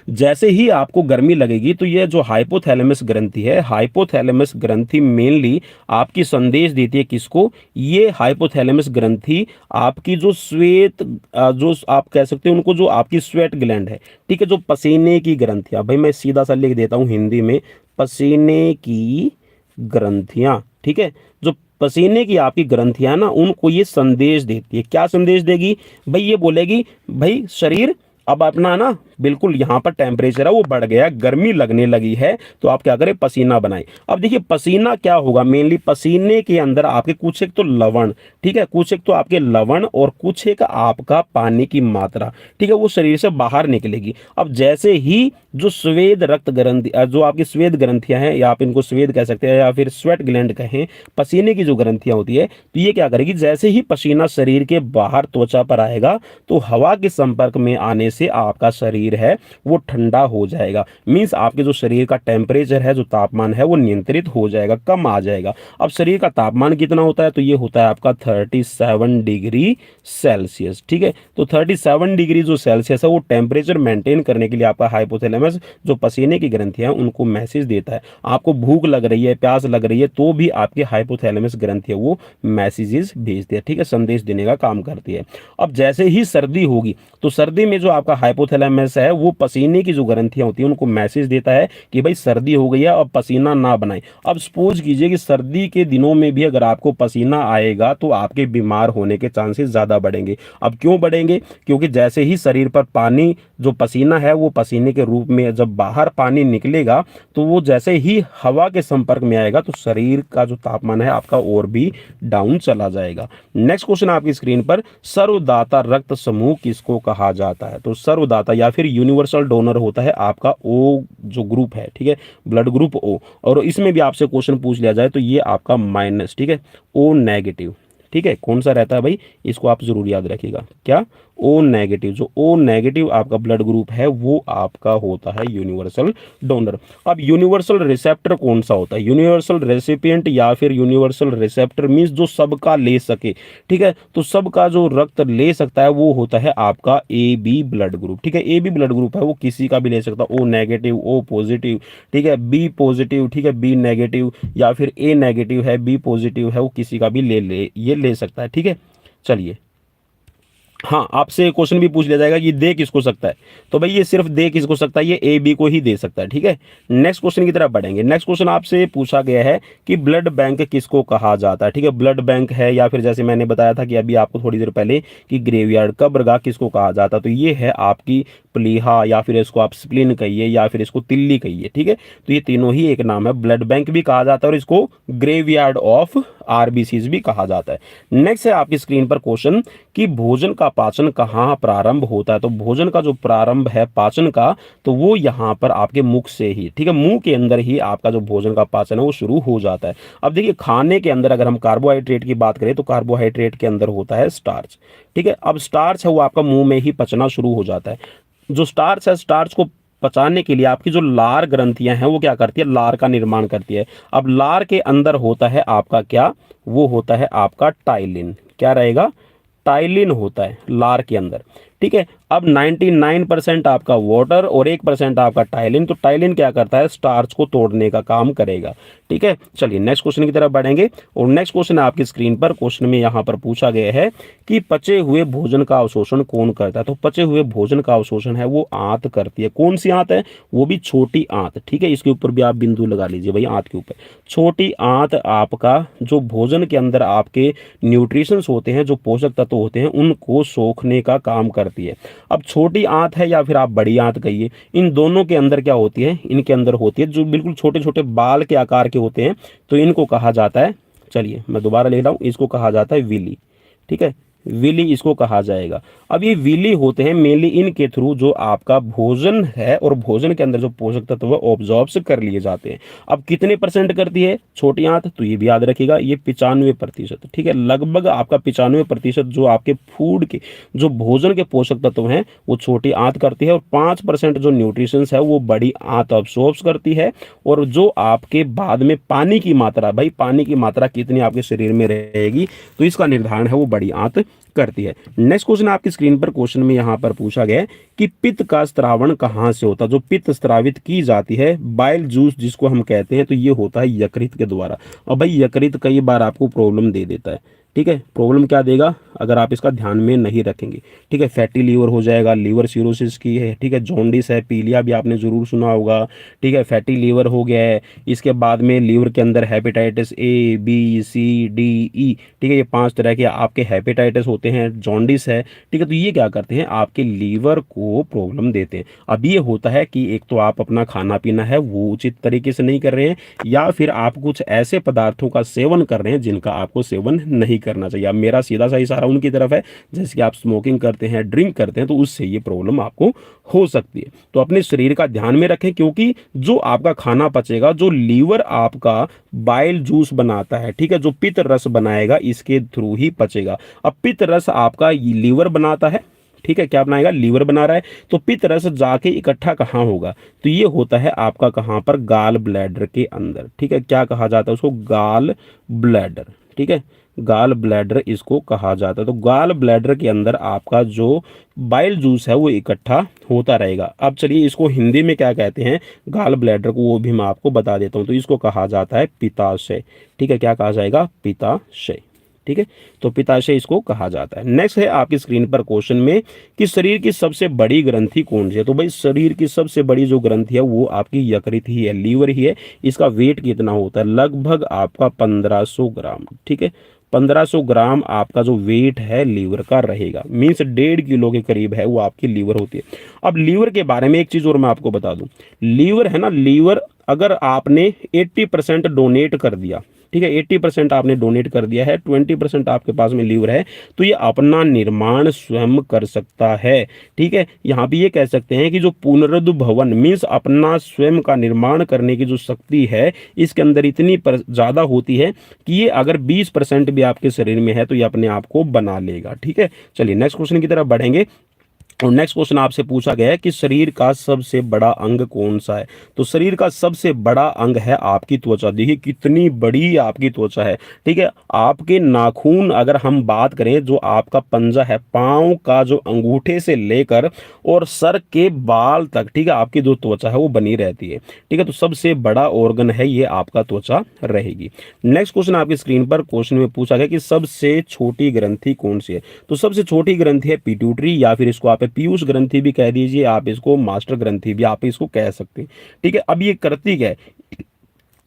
जैसे ही आपको गर्मी लगेगी तो ये जो हाइपोथैलेमस ग्रंथि है, हाइपोथैलेमस ग्रंथि मेनली आपकी संदेश देती है किसको? ये हाइपोथैलेमस ग्रंथि आपकी जो जो आप कह सकते हैं उनको, जो आपकी स्वेट ग्लैंड है, ठीक है, जो पसीने की ग्रंथियां, भाई मैं सीधा सा लिख देता हूं हिंदी में, पसीने की ग्रंथियां, ठीक है, जो पसीने की आपकी ग्रंथियां ना, उनको ये संदेश देती है। क्या संदेश देगी भाई? ये बोलेगी भाई शरीर अब अपना ना बिल्कुल यहाँ पर टेम्परेचर है वो बढ़ गया, गर्मी लगने लगी है, तो आप क्या करें? पसीना बनाएं। अब देखिए पसीना क्या होगा, मेनली पसीने के अंदर आपके कुछ एक तो लवण, ठीक है, कुछ एक तो आपके लवण और कुछ एक आपका पानी की मात्रा, ठीक है, वो शरीर से बाहर निकलेगी। अब जैसे ही जो स्वेद रक्त ग्रंथि, जो आपकी स्वेद ग्रंथियां हैं, या आप इनको स्वेद कह सकते हैं या फिर स्वेट ग्लैंड कहें, पसीने की जो ग्रंथियां होती है, तो ये क्या करेगी? जैसे ही पसीना शरीर के बाहर त्वचा पर आएगा तो हवा के संपर्क में आने से आपका शरीर है वो ठंडा हो जाएगा। मींस आपके जो शरीर का टेम्परेचर है, जो तापमान है, वो नियंत्रित हो जाएगा, कम आ जाएगा। अब शरीर का तापमान कितना होता है? तो ये होता है आपका 37 डिग्री सेल्सियस, ठीक है। तो 37 डिग्री जो सेल्सियस है वो टेम्परेचर मेंटेन करने के लिए आपका हाइपोथैलेमस, जो पसीने की ग्रंथियां हैं, उनको मैसेज देता है। आपको भूख लग रही है, प्यास लग रही है, तो भी आपके हाइपोथैलेमस ग्रंथि है वो मैसेजेस भेजती है, ठीक है, संदेश देने का काम करती है। अब जैसे ही सर्दी होगी तो सर्दी में जो आपका हाइपोथैलेमस है वो पसीने की जो ग्रंथियां होती हैं उनको मैसेज देता है कि भाई सर्दी हो गई है, अब पसीना ना बनाएं। अब सपोज कीजिए कि सर्दी के दिनों में भी अगर आपको पसीना आएगा तो आपके बीमार होने के चांसेस ज़्यादा बढ़ेंगे। अब क्यों बढ़ेंगे? क्योंकि जैसे ही शरीर पर पानी, जो पसीना है वो पसीने के रूप में जब बाहर पानी निकलेगा तो वो जैसे ही हवा के संपर्क में आएगा तो शरीर का जो तापमान है आपका और भी डाउन चला जाएगा। नेक्स्ट क्वेश्चन आपकी स्क्रीन पर, सर्वदाता रक्त समूह किसको कहा जाता है? तो सर्वदाता या फिर यूनिवर्सल डोनर होता है आपका ओ जो ग्रुप है, ठीक है, ब्लड ग्रुप ओ। और इसमें भी आपसे क्वेश्चन पूछ लिया जाए तो ये आपका माइनस, ठीक है, ओ नेगेटिव, ठीक है, कौन सा रहता है भाई? इसको आप जरूर याद रखिएगा, क्या? O negative. जो ओ नेगेटिव आपका ब्लड ग्रुप है वो आपका होता है यूनिवर्सल डोनर। अब यूनिवर्सल रिसेप्टर कौन सा होता है? यूनिवर्सल रेसिपिएंट या फिर यूनिवर्सल रिसेप्टर मींस जो सबका ले सके, ठीक है, तो सबका जो रक्त ले सकता है वो होता है आपका ए बी ब्लड ग्रुप, ठीक है। ए बी ब्लड ग्रुप है वो किसी का भी ले सकता है, ओ नेगेटिव, ओ पॉजिटिव, ठीक है, बी पॉजिटिव, ठीक है, बी नेगेटिव, या फिर ए नेगेटिव है, बी पॉजिटिव है, वो किसी का भी ये ले सकता है, ठीक है। चलिए, हाँ, आपसे क्वेश्चन भी पूछ लिया जाएगा कि दे किसको सकता है, तो भाई ये सिर्फ दे किसको सकता है? ये ए बी को ही दे सकता है, ठीक है। नेक्स्ट क्वेश्चन की तरफ बढ़ेंगे। नेक्स्ट क्वेश्चन आपसे पूछा गया है कि ब्लड बैंक किसको कहा जाता है, ठीक है। ब्लड बैंक है, या फिर जैसे मैंने बताया था कि अभी आपको थोड़ी देर पहले कि ग्रेवयार्ड, कब्रगाह किसको कहा जाता है? तो ये है आपकी प्लीहा, या फिर इसको आप स्प्लीन कहिए, या फिर इसको तिल्ली कहिए, ठीक है। तो ये तीनों ही एक नाम है, ब्लड बैंक भी कहा जाता है और इसको ग्रेवयार्ड ऑफ आरबीसीज भी कहा जाता है। नेक्स्ट है आपकी स्क्रीन पर क्वेश्चन कि भोजन का पाचन कहाँ प्रारंभ होता है? तो भोजन का जो प्रारंभ है पाचन का, तो वो यहाँ पर आपके मुख से ही, ठीक है, मुंह के अंदर ही आपका जो भोजन का पाचन है वो शुरू हो जाता है। अब देखिए खाने के अंदर अगर हम कार्बोहाइड्रेट की बात करें तो कार्बोहाइड्रेट के अंदर होता है स्टार्च, ठीक है। अब स्टार्च है वो आपका मुंह में ही पचना शुरू हो जाता है। जो स्टार्च है, स्टार्च को पचाने के लिए आपकी जो लार ग्रंथियां हैं वो क्या करती है? लार का निर्माण करती है। अब लार के अंदर होता है आपका क्या? वो होता है आपका टाइलिन। क्या रहेगा? टाइलिन होता है लार के अंदर, ठीक है। अब 99% आपका वाटर और 1% आपका टाइलिन, तो टाइलिन क्या करता है? स्टार्च को तोड़ने का काम करेगा, ठीक है। चलिए नेक्स्ट क्वेश्चन की तरफ बढ़ेंगे, और नेक्स्ट क्वेश्चन है आपकी स्क्रीन पर। क्वेश्चन में यहाँ पर पूछा गया है कि पचे हुए भोजन का अवशोषण कौन करता है? तो पचे हुए भोजन का अवशोषण है वो आंत करती है। कौन सी आंत है? वो भी छोटी आंत, ठीक है। इसके ऊपर भी आप बिंदु लगा लीजिए भाई, आंत के ऊपर छोटी आंत आपका जो भोजन के अंदर आपके न्यूट्रिशंस होते हैं, जो पोषक तत्व होते हैं, उनको सोखने का काम करती है। अब छोटी आंत है या फिर आप बड़ी आंत कहिए, इन दोनों के अंदर क्या होती है? इनके अंदर होती है जो बिल्कुल छोटे छोटे बाल के आकार के होते हैं, तो इनको कहा जाता है, चलिए मैं दोबारा ले रहा हूं, इसको कहा जाता है विली, ठीक है, विली इसको कहा जाएगा। अब ये विली होते हैं मेनली इनके थ्रू जो आपका भोजन है और भोजन के अंदर जो पोषक तत्व ऑब्जॉर्ब कर लिए जाते हैं। अब कितने परसेंट करती है छोटी आंत? तो ये भी याद रखिएगा, ये 95%, ठीक है। लगभग आपका 95% जो आपके फूड के, जो भोजन के पोषक तत्व हैं वो छोटी आंत करती है, और 5% जो न्यूट्रिशंस है वो बड़ी आंत ऑब्जॉर्ब करती है। और जो आपके बाद में पानी की मात्रा, भाई पानी की मात्रा कितनी आपके शरीर में रहेगी, तो इसका निर्धारण है वो बड़ी आंत करती है। नेक्स्ट क्वेश्चन आपकी स्क्रीन पर क्वेश्चन में यहाँ पर पूछा गया है कि पित्त का स्त्रावण कहाँ से होता है। जो पित्त स्त्रावित की जाती है बाइल जूस जिसको हम कहते हैं, तो ये होता है यकृत के द्वारा। और भाई यकृत कई बार आपको प्रॉब्लम दे देता है, ठीक है। प्रॉब्लम क्या देगा अगर आप इसका ध्यान में नहीं रखेंगे, ठीक है। फैटी लीवर हो जाएगा, लीवर सिरोसिस की है, ठीक है। जॉन्डिस है, पीलिया भी आपने जरूर सुना होगा, ठीक है। फैटी लीवर हो गया है। इसके बाद में लीवर के अंदर hepatitis A B C D E, ठीक है। ये 5 तरह के आपके हेपेटाइटिस होते हैं। जॉन्डिस है, ठीक है। तो ये क्या करते हैं आपके लीवर को प्रॉब्लम देते हैं। अब ये होता है कि एक तो आप अपना खाना पीना है वो उचित तरीके से नहीं कर रहे हैं, या फिर आप कुछ ऐसे पदार्थों का सेवन कर रहे हैं जिनका आपको सेवन नहीं करना चाहिए। अब मेरा सीधा सा इशारा उनकी तरफ है, जैसे कि आप स्मोकिंग करते हैं, ड्रिंक करते हैं, तो उससे ये प्रॉब्लम आपको हो सकती है। तो अपने शरीर का ध्यान में रखें, क्योंकि जो आपका खाना पचेगा, जो लीवर आपका बाइल जूस बनाता है, ठीक है, जो पित्त रस बनाएगा, इसके थ्रू ही पचेगा। अब पित्त रस आपका लीवर बनाता है, ठीक है। क्या बनाएगा, लीवर बना रहा है। तो पित्त रस जाके इकट्ठा कहाँ होगा, तो ये होता है आपका कहाँ पर, गाल ब्लैडर के अंदर, ठीक है। क्या कहा जाता है उसको, गाल ब्लैडर, ठीक है। गाल ब्लैडर इसको कहा जाता है। तो गाल ब्लैडर के अंदर आपका जो बाइल जूस है वो इकट्ठा होता रहेगा। अब चलिए इसको हिंदी में क्या कहते हैं गाल ब्लैडर को, वो भी मैं आपको बता देता हूँ। तो इसको कहा जाता है पित्ताशय, ठीक है। क्या कहा जाएगा, पित्ताशय, ठीक है। तो पित्ताशय इसको कहा जाता है। नेक्स्ट है आपकी स्क्रीन पर क्वेश्चन में कि शरीर की सबसे बड़ी ग्रंथि कौन सी है। तो भाई शरीर की सबसे बड़ी जो ग्रंथि है वो आपकी यकृत ही है, लीवर ही है। इसका वेट कितना होता है, लगभग आपका 1500 ग्राम, ठीक है। 1500 ग्राम आपका जो वेट है लीवर का रहेगा, मीन्स 1.5 किलो के करीब है वो आपकी लीवर होती है। अब लीवर के बारे में एक चीज और मैं आपको बता दूं, लीवर है ना, लीवर अगर आपने 80% डोनेट कर दिया, ठीक है, 80% आपने डोनेट कर दिया है, 20% आपके पास में लीवर है, तो ये अपना निर्माण स्वयं कर सकता है, ठीक है। यहाँ पे ये कह सकते हैं कि जो पुनरुद्भवन मीन्स अपना स्वयं का निर्माण करने की जो शक्ति है इसके अंदर इतनी ज़्यादा होती है कि ये अगर 20% भी आपके शरीर में है तो ये अपने आप को बना लेगा, ठीक है। चलिए नेक्स्ट क्वेश्चन की तरफ बढ़ेंगे। और नेक्स्ट क्वेश्चन आपसे पूछा गया है कि शरीर का सबसे बड़ा अंग कौन सा है। तो शरीर का सबसे बड़ा अंग है आपकी त्वचा। देखिए कितनी बड़ी आपकी त्वचा है, ठीक है। आपके नाखून अगर हम बात करें, जो आपका पंजा है, पांव का जो अंगूठे से लेकर और सर के बाल तक, ठीक है, आपकी जो त्वचा है वो बनी रहती है, ठीक है। तो सबसे बड़ा ऑर्गन है ये आपका त्वचा रहेगी। नेक्स्ट क्वेश्चन आपकी स्क्रीन पर क्वेश्चन में पूछा गया कि सबसे छोटी ग्रंथि कौन सी है। तो सबसे छोटी ग्रंथि है पिट्यूटरी, या फिर इसको आप पीयूष ग्रंथि भी कह दीजिए, आप इसको मास्टर ग्रंथि भी आप इसको कह सकते हैं, ठीक है। अब ये करती क्या है,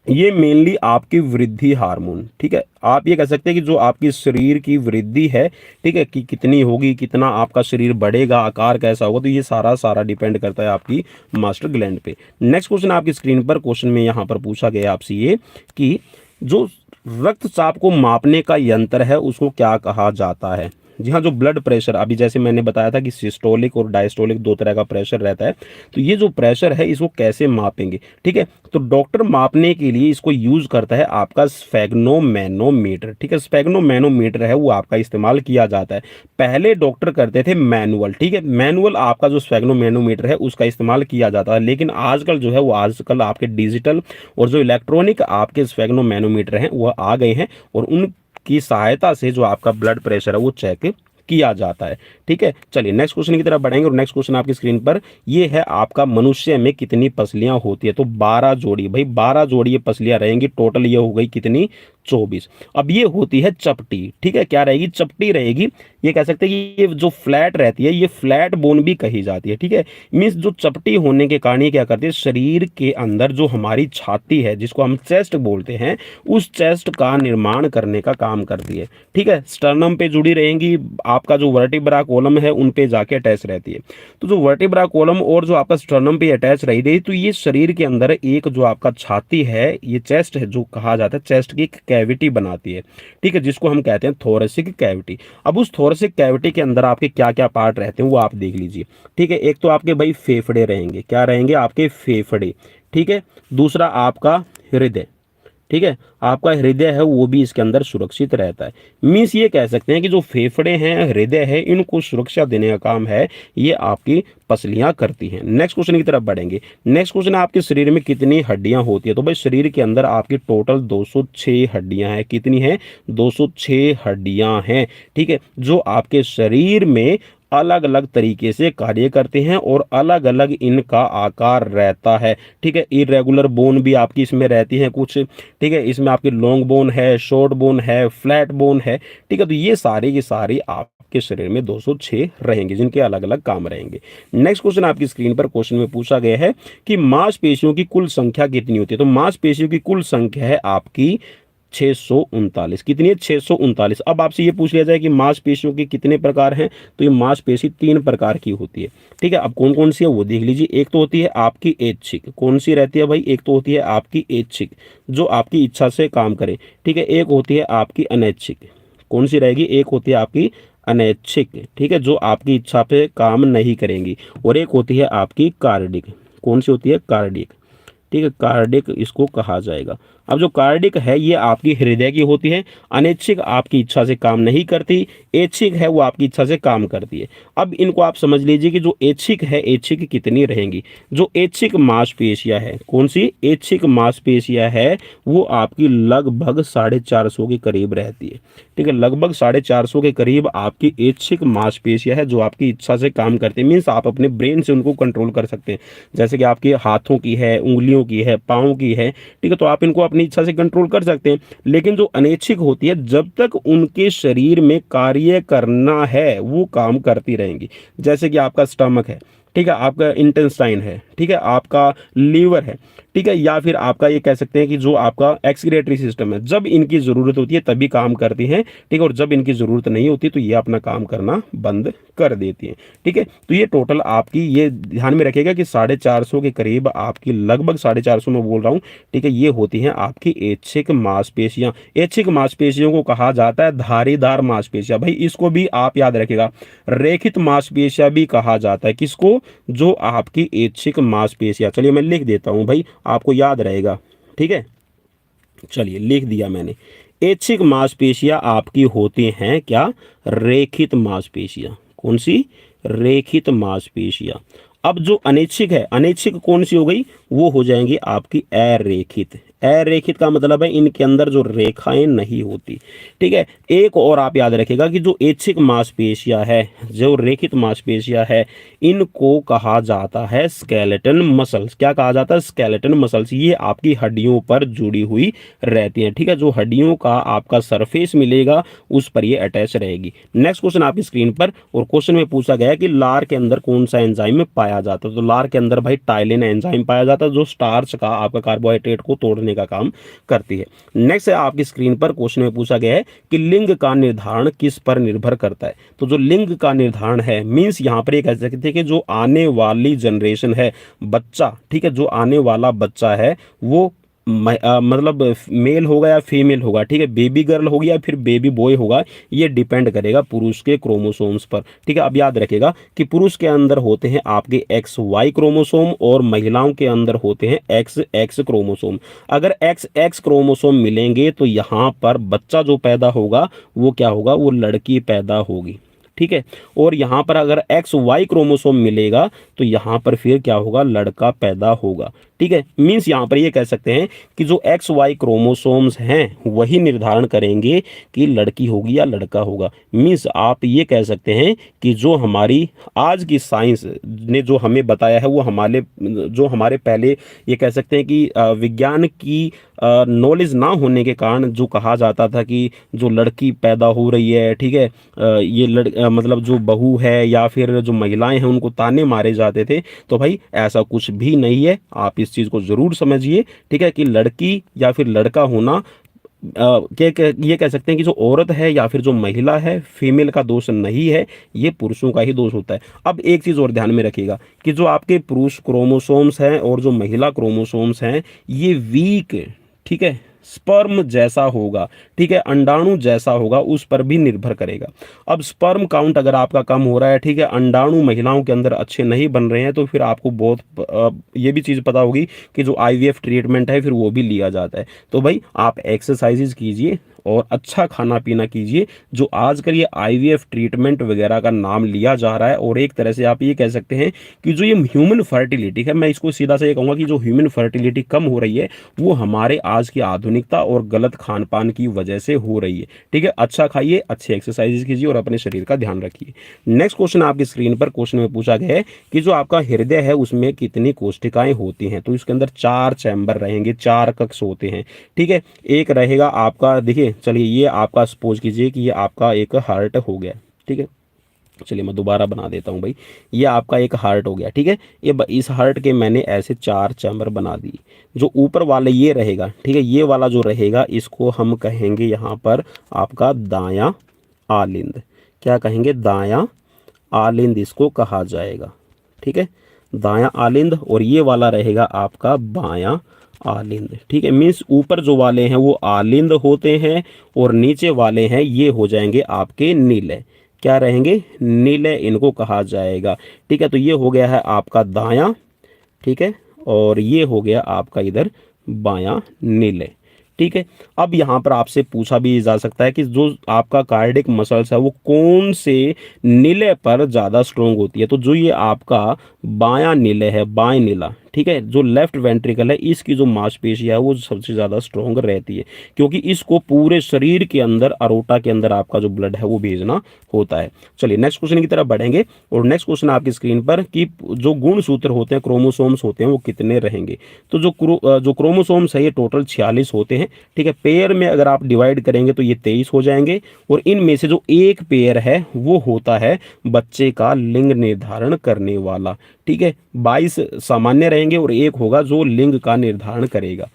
ये मेनली आपकी वृद्धि हार्मोन, ठीक है। आप ये कह सकते हैं कि जो आपकी शरीर की वृद्धि है, ठीक है, कि कितनी होगी, कितना आपका शरीर बढ़ेगा, आकार कैसा होगा, तो ये सारा डिपेंड करता है आपकी मास्टर ग्लैंड पे। नेक्स्ट क्वेश्चन आपकी स्क्रीन पर क्वेश्चन में यहाँ पर पूछा गया आपसे ये कि जो रक्तचाप को मापने का यंत्र है उसको क्या कहा जाता है। जी हाँ, जो ब्लड प्रेशर, अभी जैसे मैंने बताया था कि सिस्टोलिक और डायस्टोलिक 2 तरह का प्रेशर रहता है, तो ये जो प्रेशर है इसको कैसे मापेंगे, ठीक है। तो डॉक्टर मापने के लिए इसको यूज करता है आपका स्फेग्नोमैनोमीटर, ठीक है। स्फेग्नोमैनोमीटर है वो आपका इस्तेमाल किया जाता है। पहले डॉक्टर करते थे मैनुअल, ठीक है, मैनुअल आपका जो स्फेग्नोमैनोमीटर है उसका इस्तेमाल किया जाता है। लेकिन आजकल जो है वो आजकल आपके डिजिटल और जो इलेक्ट्रॉनिक आपके स्फेग्नोमैनोमीटर हैं वो आ गए हैं, और उन की सहायता से जो आपका ब्लड प्रेशर है वो चेक किया जाता है, ठीक है। चलिए नेक्स्ट क्वेश्चन की तरफ बढ़ेंगे। और नेक्स्ट क्वेश्चन आपकी स्क्रीन पर ये है आपका मनुष्य में कितनी पसलियां होती है। तो 12 जोड़ी, भाई 12 जोड़ी ये पसलियां रहेंगी। टोटल ये हो गई कितनी, 24। अब ये होती है चपटी, ठीक है। क्या रहेगी, चपटी रहेगी। ये कह सकते हैं कि ये जो फ्लैट रहती है ये फ्लैट बोन भी कही जाती है, ठीक है। मीन्स जो चपटी होने के कारण ये क्या करती है, शरीर के अंदर जो हमारी छाती है जिसको हम चेस्ट बोलते हैं, उस चेस्ट का निर्माण करने का काम करती है, ठीक है। स्टर्नम पे जुड़ी रहेंगी, आपका जो वर्टिब्रा कॉलम है उन पे जाके अटैच रहती है। तो जो वर्टिब्रा कॉलम और जो आपका स्टर्नम पे अटैच रही तो ये शरीर के अंदर एक जो आपका छाती है, ये चेस्ट है, जो कहा जाता है चेस्ट की कैविटी बनाती है, ठीक है, जिसको हम कहते हैं थोरेसिक कैविटी। अब उस थोरेसिक कैविटी के अंदर आपके क्या क्या पार्ट रहते हैं वो आप देख लीजिए, ठीक है। एक तो आपके भाई फेफड़े रहेंगे, क्या रहेंगे आपके फेफड़े, ठीक है। दूसरा आपका हृदय, ठीक है, आपका हृदय है वो भी इसके अंदर सुरक्षित रहता है। मीन्स ये कह सकते हैं कि जो फेफड़े हैं, हृदय है, इनको सुरक्षा देने का काम है ये आपकी पसलियां करती हैं। नेक्स्ट क्वेश्चन की तरफ बढ़ेंगे। नेक्स्ट क्वेश्चन है, आपके शरीर में कितनी हड्डियां होती है? तो भाई शरीर के अंदर आपकी टोटल 206 हड्डियां हैं। कितनी है? 206 हड्डियां हैं। ठीक है, जो आपके शरीर में अलग अलग तरीके से कार्य करते हैं और अलग अलग इनका आकार रहता है। ठीक है, इरेगुलर बोन भी आपकी इसमें रहती है कुछ। ठीक है, इसमें आपकी लॉन्ग बोन है, शॉर्ट बोन है, फ्लैट बोन है। ठीक है, तो ये सारे के सारे आपके शरीर में 206 रहेंगे जिनके अलग अलग काम रहेंगे। नेक्स्ट क्वेश्चन आपकी स्क्रीन पर क्वेश्चन में पूछा गया है कि मांसपेशियों की कुल संख्या कितनी होती है? तो मांसपेशियों की कुल संख्या है आपकी 639। कितनी है? 639। अब आपसे ये पूछ लिया जाए कि मांसपेशियों के कितने प्रकार हैं, तो ये मांसपेशी 3 प्रकार की होती है। ठीक है, अब कौन कौन सी है वो देख लीजिए। एक तो होती है आपकी ऐच्छिक। कौन सी रहती है भाई? एक तो होती है आपकी ऐच्छिक, जो आपकी इच्छा से काम करे। ठीक है, एक होती है आपकी अनैच्छिक। कौन सी रहेगी? एक होती है आपकी अनैच्छिक। ठीक है, जो आपकी इच्छा पे काम नहीं करेंगी। और एक होती है आपकी कार्डिक। कौन सी होती है? कार्डिक। ठीक है, कार्डिक इसको कहा जाएगा। अब जो कार्डिक है ये आपकी हृदय की होती है। अनैच्छिक आपकी इच्छा से काम नहीं करती, ऐच्छिक है वो आपकी इच्छा से काम करती है। अब इनको आप समझ लीजिए कि जो ऐच्छिक है, ऐच्छिक कितनी रहेंगी? जो ऐच्छिक मांसपेशियां है, कौन सी ऐच्छिक मांसपेशियां है, वो आपकी लगभग 450 के करीब रहती है। ठीक है, लगभग 450 के करीब आपकी ऐच्छिक मांसपेशियां है जो आपकी इच्छा से काम करते हैं। मीन्स आप अपने ब्रेन से उनको कंट्रोल कर सकते हैं। जैसे कि आपके हाथों की है, उंगलियों की है, पाँव की है। ठीक है, तो आप इनको अपनी इच्छा से कंट्रोल कर सकते हैं। लेकिन जो अनैच्छिक होती है, जब तक उनके शरीर में कार्य करना है वो काम करती रहेंगी। जैसे कि आपका स्टमक है, ठीक है, आपका इंटेस्टाइन है, ठीक है, आपका लीवर है, ठीक है, या फिर आपका ये कह सकते हैं कि जो आपका एक्सक्रीटरी सिस्टम है, जब इनकी ज़रूरत होती है तभी काम करती हैं। ठीक है, और जब इनकी ज़रूरत नहीं होती तो ये अपना काम करना बंद कर देती हैं। ठीक है, तो ये टोटल आपकी, ये ध्यान में रखिएगा कि 450 के करीब आपकी, लगभग 450 में बोल रहा हूँ। ठीक है, ये होती हैं आपकी ऐच्छिक मांसपेशियां। ऐच्छिक मांसपेशियों को कहा जाता है धारीदार मांसपेशियां। भाई इसको भी आप याद रखिएगा, रेखित मांसपेशियां भी कहा जाता है। किसको? जो आपकी ऐच्छिक मांसपेशियां। चलिए मैं लिख देता हूं भाई, आपको याद रहेगा। ठीक है, चलिए लिख दिया मैंने। ऐच्छिक मांसपेशियां आपकी होती हैं क्या? रेखित मांसपेशियां। कौन सी? रेखित मांसपेशियां। अब जो अनैच्छिक है, अनैच्छिक कौन सी हो गई? वो हो जाएंगी आपकी अरेखित। अरेखित का मतलब है इनके अंदर जो रेखाएं नहीं होती। ठीक है, एक और आप याद रखिएगा कि जो ऐच्छिक मांसपेशियां है, जो रेखित मांसपेशियां है, इनको कहा जाता है स्केलेटन मसल्स। क्या कहा जाता है? Skeleton muscles. ये आपकी हड्डियों पर जुड़ी हुई रहती हैं। ठीक है, जो हड्डियों का आपका सरफेस मिलेगा उस पर ये अटैच रहेगी। नेक्स्ट क्वेश्चन आपकी स्क्रीन पर, और क्वेश्चन में पूछा गया है कि लार के अंदर कौन सा एंजाइम पाया जाता है? तो लार के अंदर भाई टाइलिन एंजाइम पाया जाता है, जो स्टार्च का, आपका कार्बोहाइड्रेट को तोड़ने का काम करती है। नेक्स्ट है आपकी स्क्रीन पर, क्वेश्चन में पूछा गया है कि लिंग का निर्धारण किस पर निर्भर करता है? तो जो लिंग का निर्धारण है, मींस यहां पर ये कह सकते हैं कि जो आने वाली जनरेशन है, बच्चा, ठीक है, जो आने वाला बच्चा है वो मतलब मेल होगा या फीमेल होगा। ठीक है, बेबी गर्ल होगी या फिर बेबी बॉय होगा, ये डिपेंड करेगा पुरुष के क्रोमोसोम्स पर। ठीक है, अब याद रखेगा कि पुरुष के अंदर होते हैं आपके XY क्रोमोसोम और महिलाओं के अंदर होते हैं XX क्रोमोसोम। अगर XX क्रोमोसोम मिलेंगे तो यहाँ पर बच्चा जो पैदा होगा वो क्या होगा? वो लड़की पैदा होगी। ठीक है, और यहाँ पर अगर XY क्रोमोसोम मिलेगा तो यहाँ पर फिर क्या होगा? लड़का पैदा होगा। ठीक है, मीन्स यहाँ पर ये कह सकते हैं कि जो XY क्रोमोसोम्स हैं वही निर्धारण करेंगे कि लड़की होगी या लड़का होगा। मीन्स आप ये कह सकते हैं कि जो हमारी आज की साइंस ने जो हमें बताया है वो हमारे पहले ये कह सकते हैं कि विज्ञान की नॉलेज ना होने के कारण जो कहा जाता था कि जो लड़की पैदा हो रही है, ठीक है, ये मतलब जो बहू है या फिर जो महिलाएं हैं उनको ताने मारे जाते थे। तो भाई ऐसा कुछ भी नहीं है, आप इस चीज़ को ज़रूर समझिए। ठीक है, कि लड़की या फिर लड़का होना, ये कह सकते हैं कि जो औरत है या फिर जो महिला है, फीमेल का दोष नहीं है, ये पुरुषों का ही दोष होता है। अब एक चीज़ और ध्यान में रखिएगा कि जो आपके पुरुष क्रोमोसोम्स हैं और जो महिला क्रोमोसोम्स हैं ये वीक, ठीक है, स्पर्म जैसा होगा, ठीक है, अंडाणु जैसा होगा, उस पर भी निर्भर करेगा। अब स्पर्म काउंट अगर आपका कम हो रहा है, ठीक है, अंडाणु महिलाओं के अंदर अच्छे नहीं बन रहे हैं, तो फिर आपको बहुत ये भी चीज़ पता होगी कि जो आईवीएफ ट्रीटमेंट है फिर वो भी लिया जाता है। तो भाई आप एक्सरसाइजेज कीजिए और अच्छा खाना पीना कीजिए। जो आजकल ये आईवीएफ ट्रीटमेंट वगैरह का नाम लिया जा रहा है, और एक तरह से आप ये कह सकते हैं कि जो ये ह्यूमन फर्टिलिटी है, मैं इसको सीधा से ये कहूँगा कि जो ह्यूमन फर्टिलिटी कम हो रही है वो हमारे आज की आधुनिकता और गलत खान पान की वजह से हो रही है। ठीक है, अच्छा खाइए, अच्छे एक्सरसाइज कीजिए और अपने शरीर का ध्यान रखिए। नेक्स्ट क्वेश्चन आपकी स्क्रीन पर क्वेश्चन में पूछा गया है कि जो आपका हृदय है उसमें कितनी कोशिकाएं होती हैं। तो इसके अंदर 4 चैम्बर रहेंगे, 4 कक्ष होते हैं। ठीक है, एक रहेगा आपका, देखिए चलिए ये आपका सपोज कीजिए कि ये आपका एक हार्ट हो गया। ठीक है, चलिए मैं दोबारा बना देता हूँ भाई। ये आपका एक हार्ट हो गया। ठीक है, इस हार्ट के मैंने ऐसे 4 चैम्बर बना दिए। जो ऊपर वाले ये रहेगा, ठीक है, ये वाला जो रहेगा इसको हम कहेंगे यहाँ पर आपका दायां आलिंद। क्या कहेंगे? दायां आलिंद इसको कहा जाएगा। ठीक है, दायां आलिंद। और ये वाला रहेगा आपका बायां आलिंद। ठीक है, मीन्स ऊपर जो वाले हैं वो आलिंद होते हैं और नीचे वाले हैं ये हो जाएंगे आपके नीले। क्या रहेंगे? नीले इनको कहा जाएगा। ठीक है, तो ये हो गया है आपका दायां, ठीक है, और ये हो गया आपका इधर बायां नीले। ठीक है, अब यहाँ पर आपसे पूछा भी जा सकता है कि जो आपका कार्डिक मसल्स है वो कौन से नीले पर ज़्यादा स्ट्रोंग होती है। तो जो ये आपका बायां नीले है, बाएं नीला, ठीक है, जो लेफ्ट वेंट्रिकल है इसकी जो मांसपेशी है वो सबसे ज़्यादा स्ट्रोंग रहती है, क्योंकि इसको पूरे शरीर के अंदर, अरोटा के अंदर आपका जो ब्लड है वो भेजना होता है। चलिए नेक्स्ट क्वेश्चन की तरफ बढ़ेंगे। और नेक्स्ट क्वेश्चन आपकी स्क्रीन पर कि जो गुणसूत्र होते हैं, क्रोमोसोम्स होते हैं, वो कितने रहेंगे। तो जो क्रोमोसोम्स है ये टोटल 46 होते हैं। ठीक है, पेयर में अगर आप डिवाइड करेंगे तो ये 23 हो जाएंगे। और इनमें से जो एक पेयर है वो होता है बच्चे का लिंग निर्धारण करने वाला। ठीक है, 22 सामान्य रहेंगे और एक होगा जो लिंग का निर्धारण करेगा।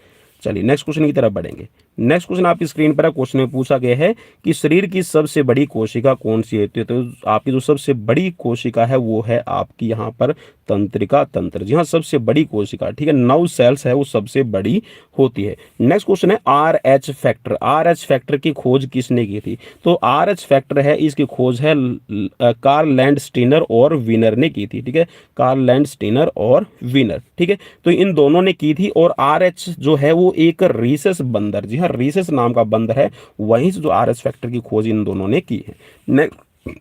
चलिए नेक्स्ट क्वेश्चन की तरफ बढ़ेंगे। नेक्स्ट क्वेश्चन आपकी स्क्रीन पर है। क्वेश्चन में पूछा गया है कि शरीर की सबसे बड़ी कोशिका कौन सी है। तो आपकी जो सबसे बड़ी कोशिका है वो है आपकी यहाँ पर तंत्रिका तंत्र। जी हाँ, सबसे बड़ी कोशिका। ठीक है, 9 सेल्स है वो सबसे बड़ी होती है। नेक्स्ट क्वेश्चन है RH फैक्टर। RH फैक्टर की खोज किसने की थी। तो RH फैक्टर है, इसकी खोज है कार्ल लैंडस्टीनर और विनर ने की थी। ठीक है, कार्ल लैंडस्टीनर और विनर। ठीक है, तो इन दोनों ने की थी। और RH जो है वो एक रीसस बंदर, जी हाँ, रीसस नाम का बंदर है, वहीं से जो RH फैक्टर की खोज इन दोनों ने की है।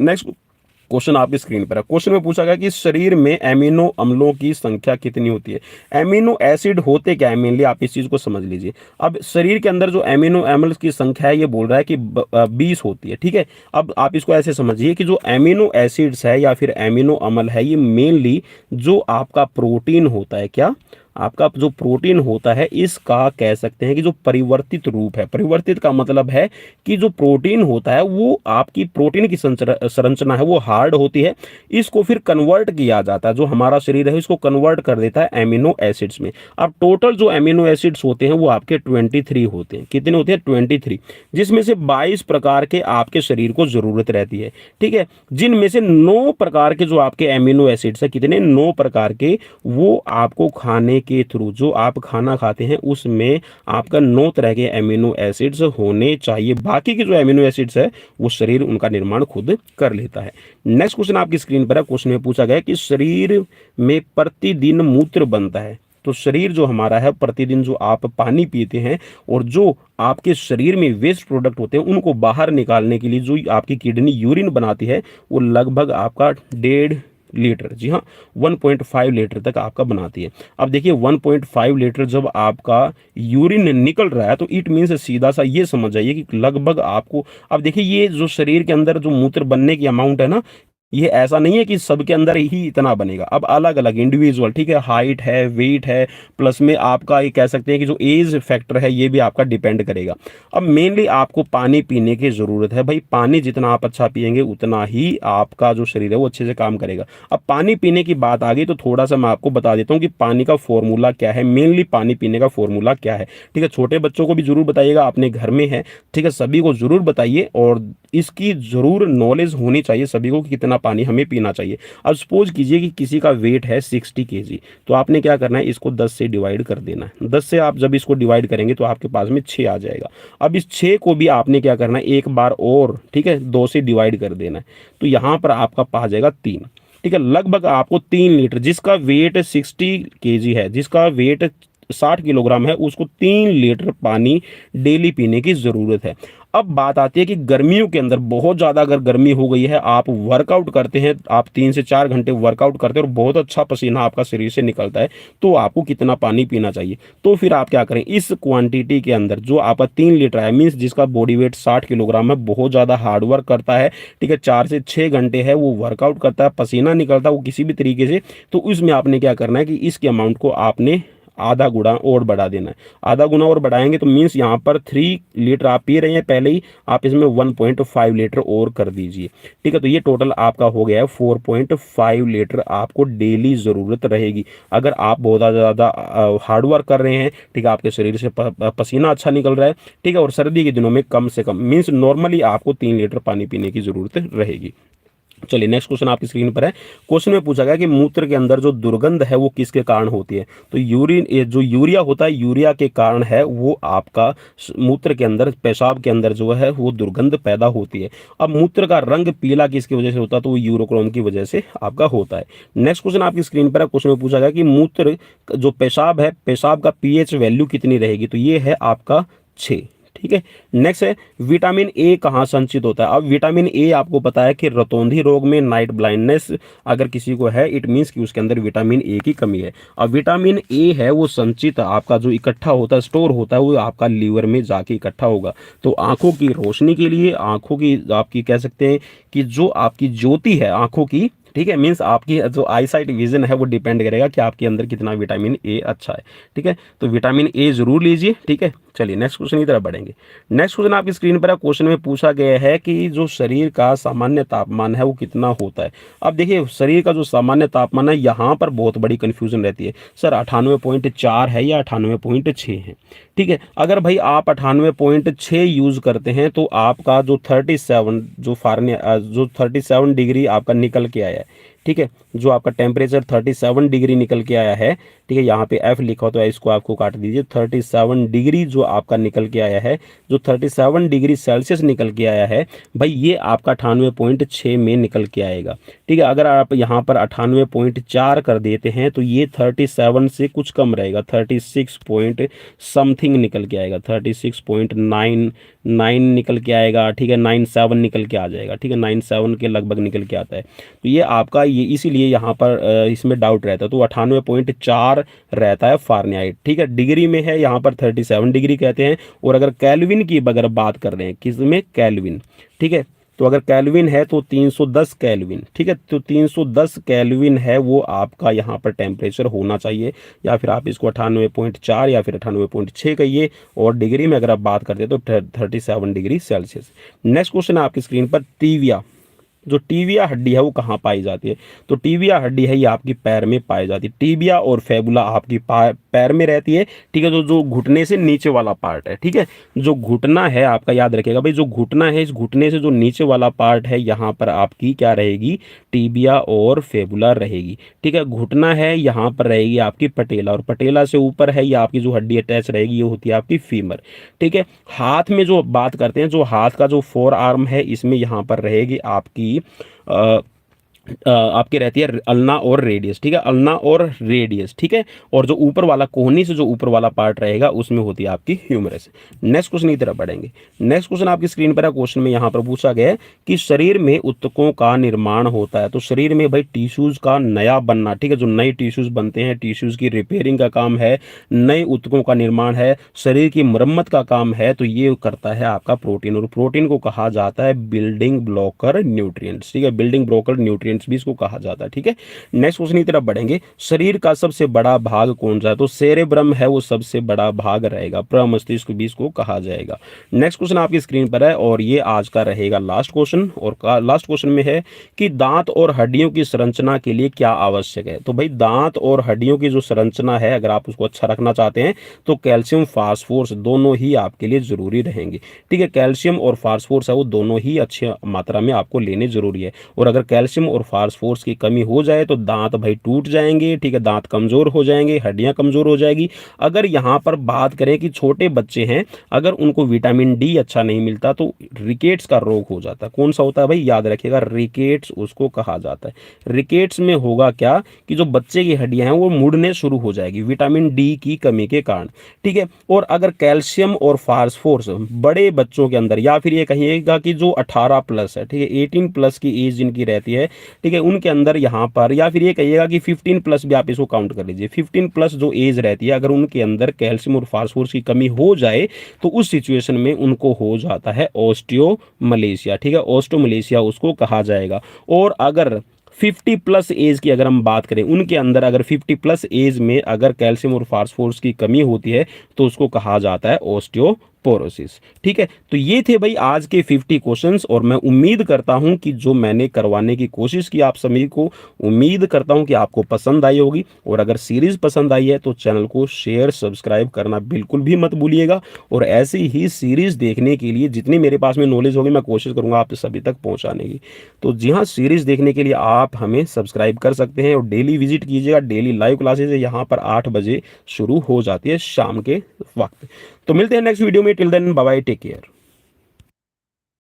नेक्स्ट क्वेश्चन आपकी स्क्रीन पर है। क्वेश्चन में पूछा गया कि शरीर में एमिनो अम्लों की संख्या कितनी होती है। एमिनो एसिड होते क्या है मेनली, आप इस चीज को समझ लीजिए। अब शरीर के अंदर जो एमिनो एमल्स की संख्या है ये बोल रहा है कि 20 होती है। ठीक है, अब आप इसको ऐसे समझिए कि जो एमिनो एसिड्स है या फिर एमिनो अम्ल है ये मेनली जो आपका प्रोटीन होता है, क्या आपका जो प्रोटीन होता है इसका कह सकते हैं कि जो परिवर्तित रूप है। परिवर्तित का मतलब है कि जो प्रोटीन होता है वो आपकी प्रोटीन की संरचना है वो हार्ड होती है, इसको फिर कन्वर्ट किया जाता है, जो हमारा शरीर है इसको कन्वर्ट कर देता है एमिनो एसिड्स में। अब टोटल जो एमिनो एसिड्स होते हैं वो आपके 23 होते हैं। कितने होते हैं? 23, जिसमें से 22 प्रकार के आपके शरीर को जरूरत रहती है। ठीक है, जिनमें से 9 प्रकार के जो आपके एमिनो एसिड्स है, कितने? 9 प्रकार के, वो आपको खाने के थ्रू, जो आप खाना खाते हैं उसमें आपका 9 तरह के एमिनो एसिड्स होने चाहिए। बाकी के जो एमिनो एसिड्स है वो शरीर उनका निर्माण खुद कर लेता है। नेक्स्ट क्वेश्चन आपकी स्क्रीन पर है। क्वेश्चन में पूछा गया कि शरीर में प्रतिदिन मूत्र बनता है। तो शरीर जो हमारा है, प्रतिदिन जो आप पानी पीते हैं और जो आपके शरीर में वेस्ट प्रोडक्ट होते हैं उनको बाहर निकालने के लिए जो आपकी किडनी यूरिन बनाती है वो लगभग आपका 1.5 लीटर, जी हाँ, 1.5 लीटर तक आपका बनाती है। अब देखिए 1.5 लीटर जब आपका यूरिन निकल रहा है तो इट मीन्स सीधा सा ये समझ जाइए कि लगभग आपको, अब देखिए ये जो शरीर के अंदर जो मूत्र बनने की अमाउंट है ना, ये ऐसा नहीं है कि सबके अंदर ही इतना बनेगा। अब अलग अलग इंडिविजुअल, ठीक है, हाइट है, वेट है, प्लस में आपका ये कह सकते हैं कि जो एज फैक्टर है ये भी आपका डिपेंड करेगा। अब मेनली आपको पानी पीने की ज़रूरत है भाई। पानी जितना आप अच्छा पिएंगे उतना ही आपका जो शरीर है वो अच्छे से काम करेगा। अब पानी पीने की बात आ गई तो थोड़ा सा मैं आपको बता देता हूँ कि पानी का फॉर्मूला क्या है, मेनली पानी पीने का फॉर्मूला क्या है। ठीक है, छोटे बच्चों को भी जरूर बताइएगा, अपने घर में है, ठीक है, सभी को जरूर बताइए और इसकी जरूर नॉलेज होनी चाहिए सभी को कि कितना पानी हमें पीना चाहिए। अब सपोज कीजिए कि किसी का वेट है 60 kg, तो आपने क्या करना है, इसको 10 से डिवाइड कर देना है। 10 से आप जब इसको डिवाइड करेंगे तो आपके पास में 6 आ जाएगा। अब इस 6 को भी आपने क्या करना है, एक बार और, ठीक है, 2 से डिवाइड कर देना है, तो यहाँ पर आपका आ जाएगा 3। ठीक है, लगभग आपको 3 लीटर, जिसका वेट 60 kg है, जिसका वेट 60 किलोग्राम है, उसको 3 लीटर पानी डेली पीने की ज़रूरत है। अब बात आती है कि गर्मियों के अंदर बहुत ज़्यादा अगर गर्मी हो गई है, आप वर्कआउट करते हैं, आप 3 से 4 घंटे वर्कआउट करते हैं और बहुत अच्छा पसीना आपका शरीर से निकलता है, तो आपको कितना पानी पीना चाहिए? तो फिर आप क्या करें, इस क्वांटिटी के अंदर जो आपका 3 लीटर है, मीन्स जिसका बॉडी वेट 60 किलोग्राम है, बहुत ज़्यादा हार्ड वर्क करता है, ठीक है, 4 से 6 घंटे है वो वर्कआउट करता है, पसीना निकलता है वो किसी भी तरीके से, तो उसमें आपने क्या करना है कि इसके अमाउंट को आपने आधा गुना और बढ़ा देना है। आधा गुना और बढ़ाएंगे तो मीन्स यहाँ पर 3 लीटर आप पी रहे हैं पहले ही, आप इसमें 1.5 लीटर और कर दीजिए। ठीक है, तो ये टोटल आपका हो गया है 4.5 लीटर आपको डेली ज़रूरत रहेगी। अगर आप बहुत ज़्यादा हार्ड वर्क कर रहे हैं, ठीक है, आपके शरीर से पसीना अच्छा निकल रहा है, ठीक है, और सर्दी के दिनों में कम से कम मीन्स नॉर्मली आपको 3 लीटर पानी पीने की ज़रूरत रहेगी। चलिए नेक्स्ट क्वेश्चन आपकी स्क्रीन पर है। क्वेश्चन में पूछा गया कि मूत्र के अंदर जो दुर्गंध है वो किसके कारण होती है? तो जो यूरिया होता है, यूरिया के कारण है वो आपका मूत्र के अंदर, पेशाब के अंदर जो है वो दुर्गंध पैदा होती है। अब मूत्र का रंग पीला किसकी वजह से होता है? तो वो यूरोक्रोम की वजह से आपका होता है। नेक्स्ट क्वेश्चन आपकी स्क्रीन पर है। क्वेश्चन में पूछा गया कि मूत्र जो पेशाब है, पेशाब का पीएच वैल्यू कितनी रहेगी? तो ये है आपका 6। ठीक है, नेक्स्ट है विटामिन ए कहाँ संचित होता है? अब विटामिन ए आपको पता है कि रतौंधी रोग में, नाइट ब्लाइंडनेस अगर किसी को है, इट मीन्स कि उसके अंदर विटामिन ए की कमी है। अब विटामिन ए है वो संचित आपका जो इकट्ठा होता है, स्टोर होता है, वो आपका लीवर में जाके इकट्ठा होगा। तो आंखों की रोशनी के लिए, आंखों की आपकी कह सकते हैं कि जो आपकी ज्योति है आंखों की, ठीक है, मीन्स आपकी जो आईसाइट विजन है वो डिपेंड करेगा कि आपके अंदर कितना विटामिन ए अच्छा है। ठीक है, तो विटामिन ए जरूर लीजिए। ठीक है, चलिए नेक्स्ट क्वेश्चन की तरफ बढ़ेंगे। नेक्स्ट क्वेश्चन आपकी स्क्रीन पर है। क्वेश्चन में पूछा गया है कि जो शरीर का सामान्य तापमान है वो कितना होता है? अब देखिए, शरीर का जो सामान्य तापमान है, यहाँ पर बहुत बड़ी कंफ्यूजन रहती है, सर 98.4 है या 98.6 है? ठीक है, अगर भाई आप 98.6 यूज करते हैं तो आपका जो 37 डिग्री आपका निकल के आया है, ठीक है, जो आपका टेम्परेचर 37 डिग्री निकल के आया है, ठीक है, यहाँ पे एफ लिखा हो तो इसको आपको काट दीजिए। 37 डिग्री जो आपका निकल के आया है, जो 37 डिग्री सेल्सियस निकल के आया है, भाई ये आपका 98.6 में निकल के आएगा। ठीक है, अगर आप यहाँ पर 98.4 कर देते हैं तो ये 37 से कुछ कम रहेगा, 36 पॉइंट समथिंग निकल के आएगा, 36.99 निकल के आएगा। ठीक है, 97 निकल के आ जाएगा। ठीक है, 97 के लगभग निकल के आता है। तो ये आपका ये इसीलिए यहाँ पर इसमें डाउट रहता है, तो 98.4 रहता है फारेनहाइट। ठीक है, डिग्री में है यहाँ पर 37 डिग्री कहते हैं। और अगर केल्विन की अगर बात कर रहे हैं, किसमें? केल्विन। ठीक है, तो अगर केल्विन है तो 310 केल्विन। ठीक है, तो 310 केल्विन है वो आपका यहाँ पर टेम्परेचर होना चाहिए, या फिर आप इसको 98.4 या फिर 98.6 कहिए। और डिग्री में अगर आप बात करते हैं तो 37 डिग्री सेल्सियस। नेक्स्ट क्वेश्चन है आपकी स्क्रीन पर। टीविया, जो टीबिया हड्डी है वो कहाँ पाई जाती है? तो टीबिया हड्डी है ये आपकी पैर में पाई जाती है। टीबिया और फेबुला आपकी पैर में रहती है। ठीक है, तो जो घुटने से नीचे वाला पार्ट है, ठीक है, जो घुटना है आपका, याद रखिएगा भाई, जो घुटना है, इस घुटने से जो नीचे वाला पार्ट है यहाँ पर आपकी क्या रहेगी? टीबिया और फेबुला रहेगी। ठीक है, घुटना है यहाँ पर रहेगी आपकी पटेला, और पटेला से ऊपर है ये आपकी जो हड्डी अटैच रहेगी ये होती है आपकी फीमर। ठीक है, हाथ में जो बात करते हैं, जो हाथ का जो फोर आर्म है, इसमें यहाँ पर रहेगी आपकी आपकी रहती है अल्ना और रेडियस। ठीक है, अल्ना और रेडियस। ठीक है, और जो ऊपर वाला कोहनी से जो ऊपर वाला पार्ट रहेगा उसमें होती है आपकी ह्यूमरस। नेक्स्ट क्वेश्चन की तरफ बढ़ेंगे। नेक्स्ट क्वेश्चन आपकी स्क्रीन पर है। क्वेश्चन में यहाँ पर पूछा गया है कि शरीर में ऊतकों का निर्माण होता है। तो शरीर में भाई टिश्यूज का नया बनना, ठीक है, जो नए टिश्यूज बनते हैं, टिश्यूज की रिपेयरिंग का काम है, नए ऊतकों का निर्माण है, शरीर की मरम्मत का काम है, तो ये करता है आपका प्रोटीन। और प्रोटीन को कहा जाता है बिल्डिंग ब्लॉकर न्यूट्रिएंट्स। ठीक है, बिल्डिंग ब्लॉकर न्यूट्रिएंट्स न्यूट्रिएंट्स भी इसको कहा जाता है। ठीक है, नेक्स्ट क्वेश्चन की तरफ बढ़ेंगे। शरीर का सबसे बड़ा भाग कौन सा है? तो सेरेब्रम है वो सबसे बड़ा भाग रहेगा, प्रमस्तिष्क भी इसको कहा जाएगा। नेक्स्ट क्वेश्चन आपकी स्क्रीन पर है और ये आज का रहेगा लास्ट क्वेश्चन। और लास्ट क्वेश्चन में है कि दांत और हड्डियों की संरचना के लिए क्या आवश्यक है? तो भाई दांत और हड्डियों की जो संरचना है, अगर आप उसको अच्छा रखना चाहते हैं तो कैल्शियम फास्फोरस दोनों ही आपके लिए जरूरी रहेंगे। ठीक है, कैल्शियम और फास्फोरस है वो दोनों ही अच्छी मात्रा में आपको लेने जरूरी है। और अगर कैल्शियम और फास्फोरस की कमी हो जाए तो दांत भाई टूट जाएंगे। ठीक है, दांत कमजोर हो जाएंगे, हड्डियां कमजोर हो जाएगी। अगर यहाँ पर बात करें कि छोटे बच्चे हैं, अगर उनको विटामिन डी अच्छा नहीं मिलता तो रिकेट्स का रोग हो जाता है। कौन सा होता है भाई? याद रखिएगा, रिकेट्स उसको कहा जाता है। रिकेट्स में होगा क्या कि जो बच्चे की हड्डियां हैं वो मुड़ने शुरू हो जाएगी विटामिन डी की कमी के कारण। ठीक है, और अगर कैल्शियम और फास्फोरस बड़े बच्चों के अंदर, या फिर ये कहिएगा कि जो 18 प्लस है, ठीक है, 18 प्लस की एज जिनकी रहती है, ठीक है, उनके अंदर यहाँ पर, या फिर ये कहिएगा कि 15 प्लस भी आप इसको काउंट कर लीजिए, 15 प्लस जो एज रहती है, अगर उनके अंदर कैल्शियम और फास्फोरस की कमी हो जाए तो उस सिचुएशन में उनको हो जाता है ऑस्टियोमलेशिया। ठीक है, ऑस्टियोमलेशिया उसको कहा जाएगा। और अगर 50 प्लस एज की अगर हम बात करें, उनके अंदर अगर 50 प्लस एज में अगर कैल्शियम और फास्फोरस की कमी होती है तो उसको कहा जाता है ऑस्टियोपोरोसिस। ठीक है, तो ये थे भाई आज के 50 क्वेश्चंस। और मैं उम्मीद करता हूं कि जो मैंने करवाने की कोशिश की आप सभी को, उम्मीद करता हूं कि आपको पसंद आई होगी। और अगर सीरीज पसंद आई है तो चैनल को शेयर सब्सक्राइब करना बिल्कुल भी मत भूलिएगा। और ऐसी ही सीरीज देखने के लिए जितनी मेरे पास में नॉलेज होगी मैं कोशिश करूंगा आप सभी तक पहुंचाने की। तो जी हाँ, सीरीज देखने के लिए आप हमें सब्सक्राइब कर सकते हैं और डेली विजिट कीजिएगा। डेली लाइव क्लासेज यहाँ पर 8 बजे शुरू हो जाती है शाम के वक्त। तो मिलते हैं नेक्स्ट वीडियो में। Till then bye bye, take care.